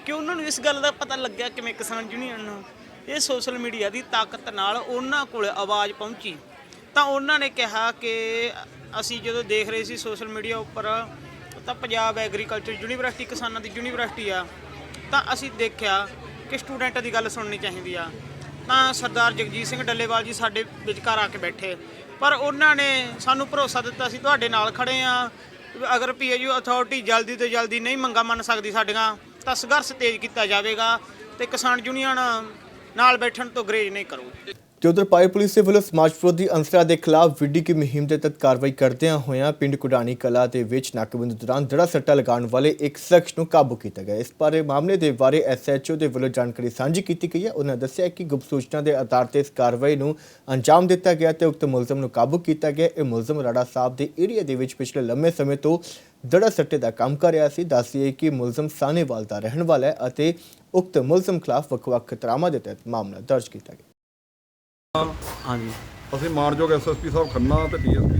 ਕਿ ਉਹਨਾਂ ਨੂੰ ਇਸ ਗੱਲ ਦਾ ਪਤਾ ਲੱਗਿਆ ਕਿਵੇਂ ਕਿਸਾਨ ਯੂਨੀਅਨ ਨੂੰ ਇਹ ਸੋਸ਼ਲ ਮੀਡੀਆ ਦੀ ਤਾਕਤ ਨਾਲ ਉਹਨਾਂ ਕੋਲ ਆਵਾਜ਼ ਪਹੁੰਚੀ। ਤਾਂ ਉਹਨਾਂ ਨੇ ਕਿਹਾ ਕਿ ਅਸੀਂ ਜਦੋਂ ਦੇਖ ਰਹੇ ਸੀ ਸੋਸ਼ਲ ਮੀਡੀਆ ਉੱਪਰ, ਤਾਂ ਪੰਜਾਬ ਐਗਰੀਕਲਚਰ ਯੂਨੀਵਰਸਿਟੀ ਕਿਸਾਨਾਂ ਦੀ ਯੂਨੀਵਰਸਿਟੀ ਆ, ਤਾਂ ਅਸੀਂ ਦੇਖਿਆ ਕਿ ਸਟੂਡੈਂਟਾਂ ਦੀ ਗੱਲ ਸੁਣਨੀ ਚਾਹੀਦੀ ਆ। ਤਾਂ ਸਰਦਾਰ ਜਗਜੀਤ ਸਿੰਘ ਡੱਲੇਵਾਲ ਜੀ ਸਾਡੇ ਵਿਚਕਾਰ ਆ ਕੇ ਬੈਠੇ, ਪਰ ਉਹਨਾਂ ਨੇ ਸਾਨੂੰ ਭਰੋਸਾ ਦਿੱਤਾ ਸੀ ਤੁਹਾਡੇ ਨਾਲ ਖੜੇ ਆ, ਅਗਰ PAU ਅਥਾਰਟੀ ਜਲਦੀ ਤੋਂ ਜਲਦੀ ਨਹੀਂ ਮੰਗਾਂ ਮੰਨ ਸਕਦੀ ਸਾਡੀਆਂ, ਤਾਂ ਸੰਘਰਸ਼ ਤੇਜ਼ ਕੀਤਾ ਜਾਵੇਗਾ ਤੇ ਕਿਸਾਨ ਯੂਨੀਅਨ ਨਾਲ ਬੈਠਣ ਤੋਂ ਗਰੇਜ ਨਹੀਂ ਕਰੂ। ਤੇ ਉਧਰ ਪਾਈ ਪੁਲਿਸ ਦੇ ਵੱਲੋਂ ਸਮਾਜ ਵਿਰੋਧੀ ਅੰਸਰਾਂ ਦੇ ਖਿਲਾਫ ਵਿੱਢੀ ਮੁਹਿੰਮ ਦੇ ਤਹਿਤ ਕਾਰਵਾਈ ਕਰਦਿਆਂ ਹੋਇਆਂ ਪਿੰਡ ਕੁਡਾਣੀ ਕਲਾ ਦੇ ਵਿੱਚ ਨਾਕੇਬੰਦੀ ਦੌਰਾਨ ਦੜਾ ਸੱਟਾ ਲਗਾਉਣ ਵਾਲੇ ਇੱਕ ਸ਼ਖਸ ਨੂੰ ਕਾਬੂ ਕੀਤਾ ਗਿਆ। ਇਸ ਬਾਰੇ ਮਾਮਲੇ ਦੇ ਬਾਰੇ SHO ਦੇ ਵੱਲੋਂ ਜਾਣਕਾਰੀ ਸਾਂਝੀ ਕੀਤੀ ਗਈ ਹੈ। ਉਹਨਾਂ ਦੱਸਿਆ ਕਿ ਗੁਪਤ ਸੂਚਨਾ ਦੇ ਆਧਾਰ ਤੇ ਇਸ ਕਾਰਵਾਈ ਨੂੰ ਅੰਜਾਮ ਦਿੱਤਾ ਗਿਆ ਤੇ ਉਕਤ ਮੁਲਜ਼ਮ ਨੂੰ ਕਾਬੂ ਕੀਤਾ ਗਿਆ। ਇਹ ਮੁਲਜ਼ਮ ਰਾੜਾ ਸਾਹਿਬ ਦੇ ਏਰੀਆ ਦੇ ਵਿੱਚ ਪਿਛਲੇ ਲੰਮੇ ਸਮੇਂ ਤੋਂ ਦੜਾ ਸੱਟੇ ਦਾ ਕੰਮ ਕਰ ਰਿਹਾ ਸੀ। ਦੱਸਿਏ ਕਿ ਮੁਲਜ਼ਮ ਸਾਨੇਵਾਲ ਦਾ ਰਹਿਣ ਵਾਲਾ ਹੈ ਅਤੇ ਉਕਤ ਮੁਲਜ਼ਮ ਖਿਲਾਫ ਵੱਖ-ਵੱਖ ਧਾਰਾਵਾਂ ਦੇ ਤਹਿਤ ਮਾਮਲਾ ਦਰਜ ਕੀਤਾ ਗਿਆ। ਹਾਂਜੀ, ਅਸੀਂ ਮਾਨਯੋਗ SSP ਸਾਹਿਬ ਖੰਨਾ ਤੇ DSP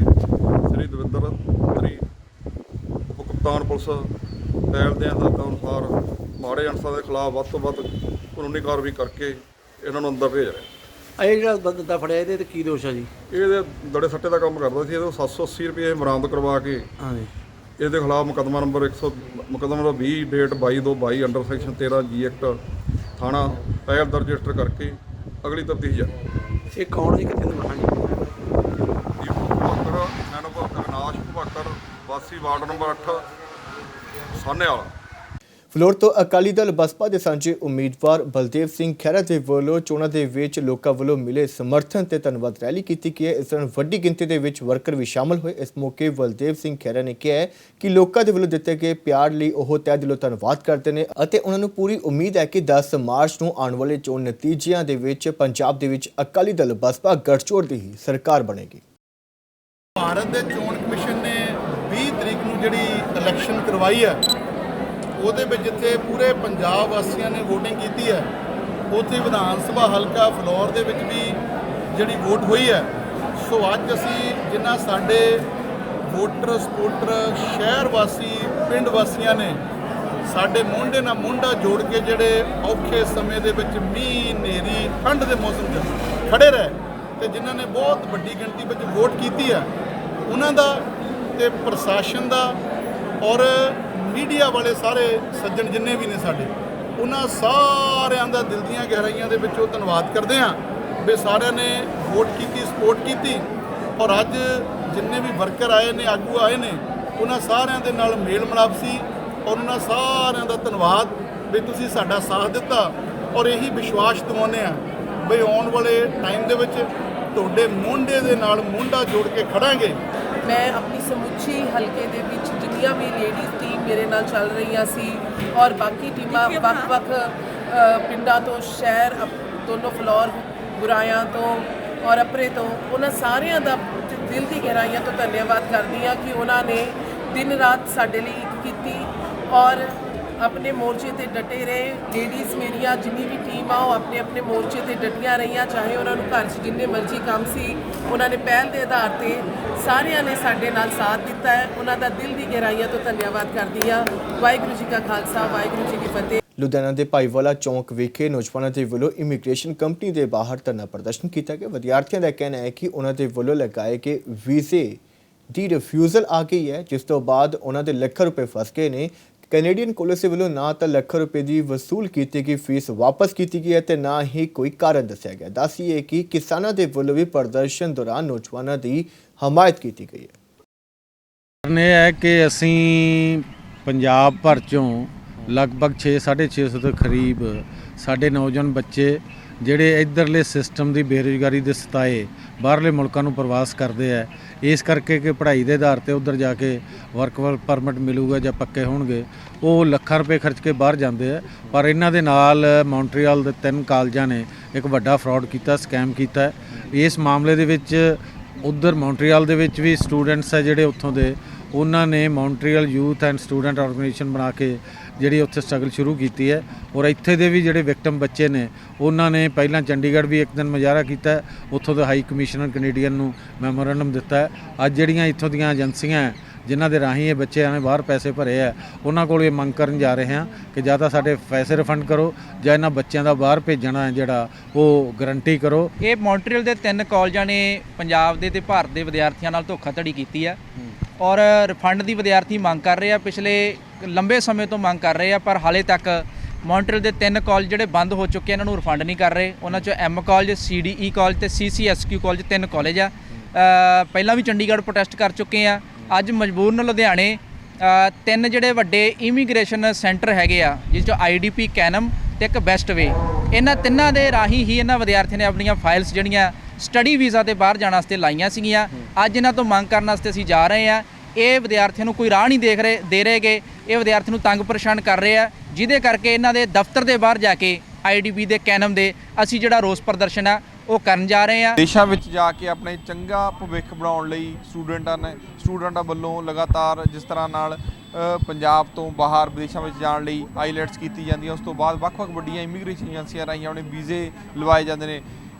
ਸ੍ਰੀ ਦਵਿੰਦਰ ਤਰੀ ਉਪ ਕਪਤਾਨ ਪੁਲਿਸ ਪਹਿਲ ਦੇ ਹਦਾਇਤਾਂ ਅਨੁਸਾਰ ਮਾੜੇ ਅਨਸਰਾਂ ਦੇ ਖਿਲਾਫ ਵੱਧ ਤੋਂ ਵੱਧ ਕਾਨੂੰਨੀ ਕਾਰਵਾਈ ਕਰਕੇ ਇਹਨਾਂ ਨੂੰ ਅੰਦਰ ਭੇਜ ਰਹੇ। ਇਹ ਜਿਹੜਾ ਬੰਦਾ ਫੜਿਆ ਇਹਦੇ ਤੇ ਕੀ ਦੋਸ਼ ਆ ਜੀ? ਇਹਦੇ ਦੜੇ ਸੱਟੇ ਦਾ ਕੰਮ ਕਰਦਾ ਸੀ। ਇਹਦੇ 780 ਰੁਪਏ ਬਰਾਮਦ ਕਰਵਾ ਕੇ ਇਹਦੇ ਖਿਲਾਫ ਮੁਕੱਦਮਾ number 20 date 22/2/22 under section 13 G act ਥਾਣਾ ਪਹਿਲ ਦਰਜ ਰਜਿਸਟਰ ਕਰਕੇ ਅਗਲੀ ਤਫਤੀਸ਼ ਜਾਰੀ। ਇਹ ਕੌਣ ਜੀ, ਕਿੱਥੇ ਦਾ ਮਹਾਨੀ? ਅਵਿਨਾਸ਼ ਭਵਾਕਰ ਵਾਸੀ ਵਾਰਡ ਨੰਬਰ 8 ਸਾਹਨੇਵਾਲਾ। ਫਲੋਰ ਤੋਂ ਅਕਾਲੀ ਦਲ ਬਸਪਾ ਦੇ ਸਾਂਝੇ ਉਮੀਦਵਾਰ ਬਲਦੇਵ ਸਿੰਘ ਖਹਿਰਾ ਦੇ ਵੱਲੋਂ ਚੋਣਾਂ ਦੇ ਵਿੱਚ ਲੋਕਾਂ ਵੱਲੋਂ ਮਿਲੇ ਸਮਰਥਨ ਤੇ ਧੰਨਵਾਦ ਰੈਲੀ ਕੀਤੀ ਗਈ ਹੈ। ਇਸ ਦੌਰਾਨ ਵੱਡੀ ਗਿਣਤੀ ਦੇ ਵਿੱਚ ਵਰਕਰ ਵੀ ਸ਼ਾਮਲ ਹੋਏ। ਇਸ ਮੌਕੇ ਬਲਦੇਵ ਸਿੰਘ ਖਹਿਰਾ ਨੇ ਕਿਹਾ ਹੈ ਕਿ ਲੋਕਾਂ ਦੇ ਵੱਲੋਂ ਦਿੱਤੇ ਗਏ ਪਿਆਰ ਲਈ ਉਹ ਤਹਿ ਦਿਲੋਂ ਧੰਨਵਾਦ ਕਰਦੇ ਨੇ ਅਤੇ ਉਹਨਾਂ ਨੂੰ ਪੂਰੀ ਉਮੀਦ ਹੈ ਕਿ 10 ਮਾਰਚ ਨੂੰ ਆਉਣ ਵਾਲੇ ਚੋਣ ਨਤੀਜਿਆਂ ਦੇ ਵਿੱਚ ਪੰਜਾਬ ਦੇ ਵਿੱਚ ਅਕਾਲੀ ਦਲ ਬਸਪਾ ਗੱਠਜੋੜ ਦੀ ਹੀ ਸਰਕਾਰ ਬਣੇਗੀ। ਭਾਰਤ ਦੇ ਚੋਣ ਕਮਿਸ਼ਨ ਨੇ 20 ਤਰੀਕ ਨੂੰ ਜਿਹੜੀ ਇਲੈਕਸ਼ਨ ਕਰਵਾਈ ਹੈ, ਉਹਦੇ ਵਿੱਚ ਜਿੱਥੇ ਪੂਰੇ ਪੰਜਾਬ ਵਾਸੀਆਂ ਨੇ VOTING ਕੀਤੀ ਹੈ, ਉੱਥੇ ਵਿਧਾਨ ਸਭਾ ਹਲਕਾ ਫਲੋਰ ਦੇ ਵਿੱਚ ਵੀ ਜਿਹੜੀ ਵੋਟ ਹੋਈ ਹੈ। ਸੋ ਅੱਜ ਅਸੀਂ ਜਿਨ੍ਹਾਂ ਸਾਡੇ ਵੋਟਰ ਸਪੋਰਟਰ ਸ਼ਹਿਰ ਵਾਸੀ ਪਿੰਡ ਵਾਸੀਆਂ ਨੇ ਸਾਡੇ ਮੋਢੇ ਨਾਲ ਮੋਢਾ ਜੋੜ ਕੇ ਜਿਹੜੇ ਔਖੇ ਸਮੇਂ ਦੇ ਵਿੱਚ ਮੀਂਹ ਹਨੇਰੀ ਠੰਡ ਦੇ ਮੌਸਮ 'ਚ ਖੜੇ ਰਹੇ ਤੇ ਜਿਨ੍ਹਾਂ ਨੇ ਬਹੁਤ ਵੱਡੀ ਗਿਣਤੀ ਵਿੱਚ ਵੋਟ ਕੀਤੀ ਹੈ, ਉਹਨਾਂ ਦਾ ਤੇ ਪ੍ਰਸ਼ਾਸਨ ਦਾ ਔਰ ਮੀਡੀਆ ਵਾਲੇ ਸਾਰੇ ਸੱਜਣ ਜਿੰਨੇ ਵੀ ਨੇ ਸਾਡੇ, ਉਹਨਾਂ ਸਾਰਿਆਂ ਦਾ ਦਿਲ ਦੀਆਂ ਗਹਿਰਾਈਆਂ ਦੇ ਵਿੱਚੋਂ ਧੰਨਵਾਦ ਕਰਦੇ ਹਾਂ ਵੀ ਸਾਰਿਆਂ ਨੇ ਵੋਟ ਕੀਤੀ, ਸਪੋਰਟ ਕੀਤੀ। ਔਰ ਅੱਜ ਜਿੰਨੇ ਵੀ ਵਰਕਰ ਆਏ ਨੇ, ਆਗੂ ਆਏ ਨੇ, ਉਹਨਾਂ ਸਾਰਿਆਂ ਦੇ ਨਾਲ ਮੇਲ ਮਿਲਾਪ ਸੀ ਔਰ ਉਹਨਾਂ ਸਾਰਿਆਂ ਦਾ ਧੰਨਵਾਦ ਵੀ ਤੁਸੀਂ ਸਾਡਾ ਸਾਥ ਦਿੱਤਾ ਔਰ ਇਹੀ ਵਿਸ਼ਵਾਸ ਦਿਵਾਉਂਦੇ ਆ ਵੀ ਆਉਣ ਵਾਲੇ ਟਾਈਮ ਦੇ ਵਿੱਚ ਤੁਹਾਡੇ ਮੋਢੇ ਦੇ ਨਾਲ ਮੋਢਾ ਜੋੜ ਕੇ ਖੜਾਂਗੇ। ਮੈਂ ਆਪਣੀ ਸਮੁੱਚੀ ਹਲਕੇ ਦੇ ਵਿੱਚ ਜਿੰਨੀਆਂ ਵੀ ਲੇਡੀਜ਼ ਟੀਮ ਮੇਰੇ ਨਾਲ ਚੱਲ ਰਹੀਆਂ ਸੀ ਔਰ ਬਾਕੀ ਟੀਮਾਂ ਵੱਖ-ਵੱਖ ਪਿੰਡਾਂ ਤੋਂ, ਸ਼ਹਿਰ ਦੋਨੋਂ ਫਲੋਰ ਗੁਰਾਇਆਂ ਤੋਂ ਔਰ ਅਪਰੇ ਤੋਂ, ਉਹਨਾਂ ਸਾਰਿਆਂ ਦਾ ਦਿਲ ਦੀ ਗਹਿਰਾਈਆਂ ਤੋਂ ਧੰਨਵਾਦ ਕਰਦੀ ਹਾਂ ਕਿ ਉਹਨਾਂ ਨੇ ਦਿਨ ਰਾਤ ਸਾਡੇ ਲਈ ਇੱਕ ਕੀਤੀ ਔਰ ਆਪਣੇ ਮੋਰਚੇ ਤੇ ਡਟੇ ਰਹੇ। ਲੇਡੀਜ਼ ਮੇਰੀਆਂ ਜਿੰਨੀ ਵੀ ਟੀਮ ਆ ਉਹ ਆਪਣੇ ਆਪਣੇ ਮੋਰਚੇ ਤੇ ਡਟੀਆਂ ਰਹੀਆਂ, ਚਾਹੇ ਉਹਨਾਂ ਨੂੰ ਘਰ 'ਚ ਜਿੰਨੇ ਮਰਜ਼ੀ ਕੰਮ ਸੀ, ਉਹਨਾਂ ਨੇ ਪਹਿਲ ਦੇ ਆਧਾਰ ਤੇ ਸਾਰਿਆਂ ਨੇ ਸਾਡੇ ਨਾਲ ਸਾਥ ਦਿੱਤਾ ਹੈ। ਉਹਨਾਂ ਦਾ ਦਿਲ ਦੀ ਗਹਿਰਾਈਆਂ ਤੋਂ ਧੰਨਵਾਦ ਕਰਦੀ ਹਾਂ। ਵਾਹਿਗੁਰੂ ਜੀ ਕਾ ਖਾਲਸਾ, ਵਾਹਿਗੁਰੂ ਜੀ ਕੀ ਫਤਿਹ। ਲੁਧਿਆਣਾ ਦੇ ਭਾਈਵਾਲਾ ਚੌਂਕ ਵਿਖੇ ਨੌਜਵਾਨਾਂ ਦੇ ਵੱਲੋਂ ਇਮੀਗ੍ਰੇਸ਼ਨ ਕੰਪਨੀ ਦੇ ਬਾਹਰ ਧਰਨਾ ਪ੍ਰਦਰਸ਼ਨ ਕੀਤਾ ਗਿਆ। ਵਿਦਿਆਰਥੀਆਂ ਦਾ ਕਹਿਣਾ ਹੈ ਕਿ ਉਹਨਾਂ ਦੇ ਵੱਲੋਂ ਲਗਾਏ ਗਏ ਵੀਜ਼ੇ ਦੀ ਰਿਫਿਊਜ਼ਲ ਆ ਗਈ ਹੈ, ਜਿਸ ਤੋਂ ਬਾਅਦ ਉਹਨਾਂ ਦੇ ਲੱਖਾਂ ਰੁਪਏ ਫਸ ਗਏ ਨੇ। ਕੈਨੇਡੀਅਨ ਕਾਲਜ ਦੇ ਵੱਲੋਂ ਨਾ ਤਾਂ ਲੱਖਾਂ ਰੁਪਏ ਦੀ ਵਸੂਲ ਕੀਤੀ ਗਈ ਫੀਸ ਵਾਪਸ ਕੀਤੀ ਗਈ ਹੈ ਤੇ ਨਾ ਹੀ ਕੋਈ ਕਾਰਨ ਦੱਸਿਆ ਗਿਆ। ਦੱਸੀਏ ਕਿ ਕਿਸਾਨਾਂ ਦੇ ਵੱਲੋਂ ਵੀ ਪ੍ਰਦਰਸ਼ਨ ਦੌਰਾਨ ਨੌਜਵਾਨਾਂ ਦੀ ਹਮਾਇਤ ਕੀਤੀ ਗਈ ਹੈ। ਇਹ ਹੈ ਕਿ ਅਸੀਂ ਪੰਜਾਬ ਭਰ ਚੋਂ ਲਗਭਗ 6-650 ਦੇ ਕਰੀਬ ਸਾਡੇ ਨੌਜਵਾਨ ਬੱਚੇ ਜਿਹੜੇ ਇੱਧਰਲੇ ਸਿਸਟਮ ਦੀ ਬੇਰੁਜ਼ਗਾਰੀ ਦੇ ਸਤਾਏ ਬਾਹਰਲੇ ਮੁਲਕਾਂ ਨੂੰ ਪ੍ਰਵਾਸ ਕਰਦੇ ਆ, ਇਸ ਕਰਕੇ ਕਿ ਪੜ੍ਹਾਈ ਦੇ ਆਧਾਰ ਤੇ ਉੱਧਰ ਜਾ ਕੇ ਵਰਕ ਪਰਮਿਟ ਮਿਲੂਗਾ ਜਾਂ ਪੱਕੇ ਹੋਣਗੇ, ਉਹ ਲੱਖਾਂ ਰੁਪਏ ਖਰਚ ਕੇ ਬਾਹਰ ਜਾਂਦੇ ਆ। ਪਰ ਇਹਨਾਂ ਦੇ ਨਾਲ ਮੌਂਟਰੀਅਲ ਦੇ 3 ਕਾਲਜਾਂ ਨੇ ਇੱਕ ਵੱਡਾ ਫਰਾਡ ਕੀਤਾ, ਸਕੈਮ ਕੀਤਾ। ਇਸ ਮਾਮਲੇ ਦੇ ਵਿੱਚ ਉੱਧਰ ਮੌਂਟਰੀਅਲ ਦੇ ਵਿੱਚ ਵੀ ਸਟੂਡੈਂਟਸ ਆ ਜਿਹੜੇ ਉੱਥੋਂ ਦੇ, ਉਹਨਾਂ ਨੇ Montreal youth and student organisation ਬਣਾ ਕੇ ਜਿਹੜੀ ਉੱਥੇ ਸਟਰਗਲ ਸ਼ੁਰੂ ਕੀਤੀ ਹੈ। ਔਰ ਇੱਥੇ ਦੇ ਵੀ ਜਿਹੜੇ ਵਿਕਟਮ ਬੱਚੇ ਨੇ ਉਹਨਾਂ ਨੇ ਪਹਿਲਾਂ ਚੰਡੀਗੜ੍ਹ ਵੀ ਇੱਕ ਦਿਨ ਮੁਜ਼ਾਹਰਾ ਕੀਤਾ, ਉੱਥੋਂ ਦੇ ਹਾਈ ਕਮਿਸ਼ਨਰ ਕੈਨੇਡੀਅਨ ਨੂੰ ਮੈਮੋਰੈਂਡਮ ਦਿੱਤਾ ਹੈ। ਅੱਜ ਜਿਹੜੀਆਂ ਇੱਥੋਂ ਦੀਆਂ ਏਜੰਸੀਆਂ ਜਿਨ੍ਹਾਂ ਦੇ ਰਾਹੀਂ ਇਹ ਬੱਚਿਆਂ ਨੇ ਬਾਹਰ ਪੈਸੇ ਭਰੇ ਆ, ਉਹਨਾਂ ਕੋਲ ਇਹ ਮੰਗ ਕਰਨ ਜਾ ਰਹੇ ਹਾਂ ਕਿ ਜਾਂ ਤਾਂ ਸਾਡੇ ਪੈਸੇ ਰਿਫੰਡ ਕਰੋ ਜਾਂ ਇਹਨਾਂ ਬੱਚਿਆਂ ਦਾ ਬਾਹਰ ਭੇਜਣਾ ਜਿਹੜਾ ਉਹ ਗਰੰਟੀ ਕਰੋ। ਇਹ ਮੌਂਟਰੀਅਲ ਦੇ 3 ਕਾਲਜਾਂ ਨੇ ਪੰਜਾਬ ਦੇ ਤੇ ਭਾਰਤ ਦੇ ਵਿਦਿਆਰਥੀਆਂ ਨਾਲ ਧੋਖਾਧੜੀ ਕੀਤੀ ਆ ਔਰ ਰਿਫੰਡ ਦੀ ਵਿਦਿਆਰਥੀ ਮੰਗ ਕਰ ਰਹੇ ਆ, ਪਿਛਲੇ ਲੰਬੇ ਸਮੇਂ ਤੋਂ ਮੰਗ ਕਰ ਰਹੇ ਆ, ਪਰ ਹਾਲੇ ਤੱਕ ਮੌਂਟਰੀਅਲ ਦੇ 3 ਕਾਲਜ ਜਿਹੜੇ ਬੰਦ ਹੋ ਚੁੱਕੇ ਇਹਨਾਂ ਨੂੰ ਰਿਫੰਡ ਨਹੀਂ ਕਰ ਰਹੇ। ਉਹਨਾਂ 'ਚੋਂ M ਕਾਲਜ, CDE ਕਾਲਜ ਤੇ CCSQ ਕਾਲਜ 3 ਕਾਲਜ ਆ। ਪਹਿਲਾਂ ਵੀ ਚੰਡੀਗੜ੍ਹ ਪ੍ਰੋਟੈਸਟ ਕਰ ਚੁੱਕੇ ਆ। ਅੱਜ ਮਜਬੂਰਨ ਲੁਧਿਆਣੇ 3 ਜਿਹੜੇ ਵੱਡੇ ਇਮੀਗ੍ਰੇਸ਼ਨ ਸੈਂਟਰ ਹੈਗੇ ਆ, ਜਿਸ 'ਚੋਂ IDP ਕੈਨਮ ਤੇ ਇੱਕ ਬੈਸਟ ਵੇ, ਇਹਨਾਂ ਤਿੰਨਾਂ ਦੇ ਰਾਹੀਂ ਹੀ ਇਹਨਾਂ ਵਿਦਿਆਰਥੀਆਂ ਨੇ ਆਪਣੀਆਂ ਫਾਈਲਸ ਜਿਹੜੀਆਂ ਸਟੱਡੀ ਵੀਜ਼ਾ ਤੇ ਬਾਹਰ ਜਾਣ ਵਾਸਤੇ ਲਾਈਆਂ ਸੀਗੀਆਂ। ਅੱਜ ਇਹਨਾਂ ਤੋਂ ਮੰਗ ਕਰਨ ਵਾਸਤੇ ਅਸੀਂ ਜਾ ਰਹੇ ਹਾਂ। ਇਹ ਵਿਦਿਆਰਥੀਆਂ ਨੂੰ ਕੋਈ ਰਾਹ ਨਹੀਂ ਦੇ ਰਹੇਗੇ, ਇਹ ਵਿਦਿਆਰਥੀ ਨੂੰ ਤੰਗ ਪਰੇਸ਼ਾਨ ਕਰ ਰਹੇ ਆ, ਜਿਹਦੇ ਕਰਕੇ ਇਹਨਾਂ ਦੇ ਦਫ਼ਤਰ ਦੇ ਬਾਹਰ ਜਾ ਕੇ IDP ਦੇ ਕੈਨਮ ਦੇ ਅਸੀਂ ਜਿਹੜਾ ਰੋਸ ਪ੍ਰਦਰਸ਼ਨ ਆ ਉਹ ਕਰਨ ਜਾ ਰਹੇ ਆ। ਦੇਸ਼ਾਂ ਵਿੱਚ ਜਾ ਕੇ ਆਪਣੇ ਚੰਗਾ ਭਵਿੱਖ ਬਣਾਉਣ ਲਈ ਸਟੂਡੈਂਟਾਂ ਵੱਲੋਂ ਲਗਾਤਾਰ ਜਿਸ ਤਰ੍ਹਾਂ ਨਾਲ ਪੰਜਾਬ ਤੋਂ ਬਾਹਰ ਵਿਦੇਸ਼ਾਂ ਵਿੱਚ ਜਾਣ ਲਈ ਆਈਲੈਟਸ ਕੀਤੀ ਜਾਂਦੀ ਹੈ, ਉਸ ਤੋਂ ਬਾਅਦ ਵੱਖ-ਵੱਖ ਵੱਡੀਆਂ ਇਮੀਗ੍ਰੇਸ਼ਨ ਏਜੰਸੀਆਂ ਰਾਹੀਂ ਆਪਣੇ ਵੀਜ਼ੇ ਲਵਾਏ ਜਾਂਦੇ ਨੇ।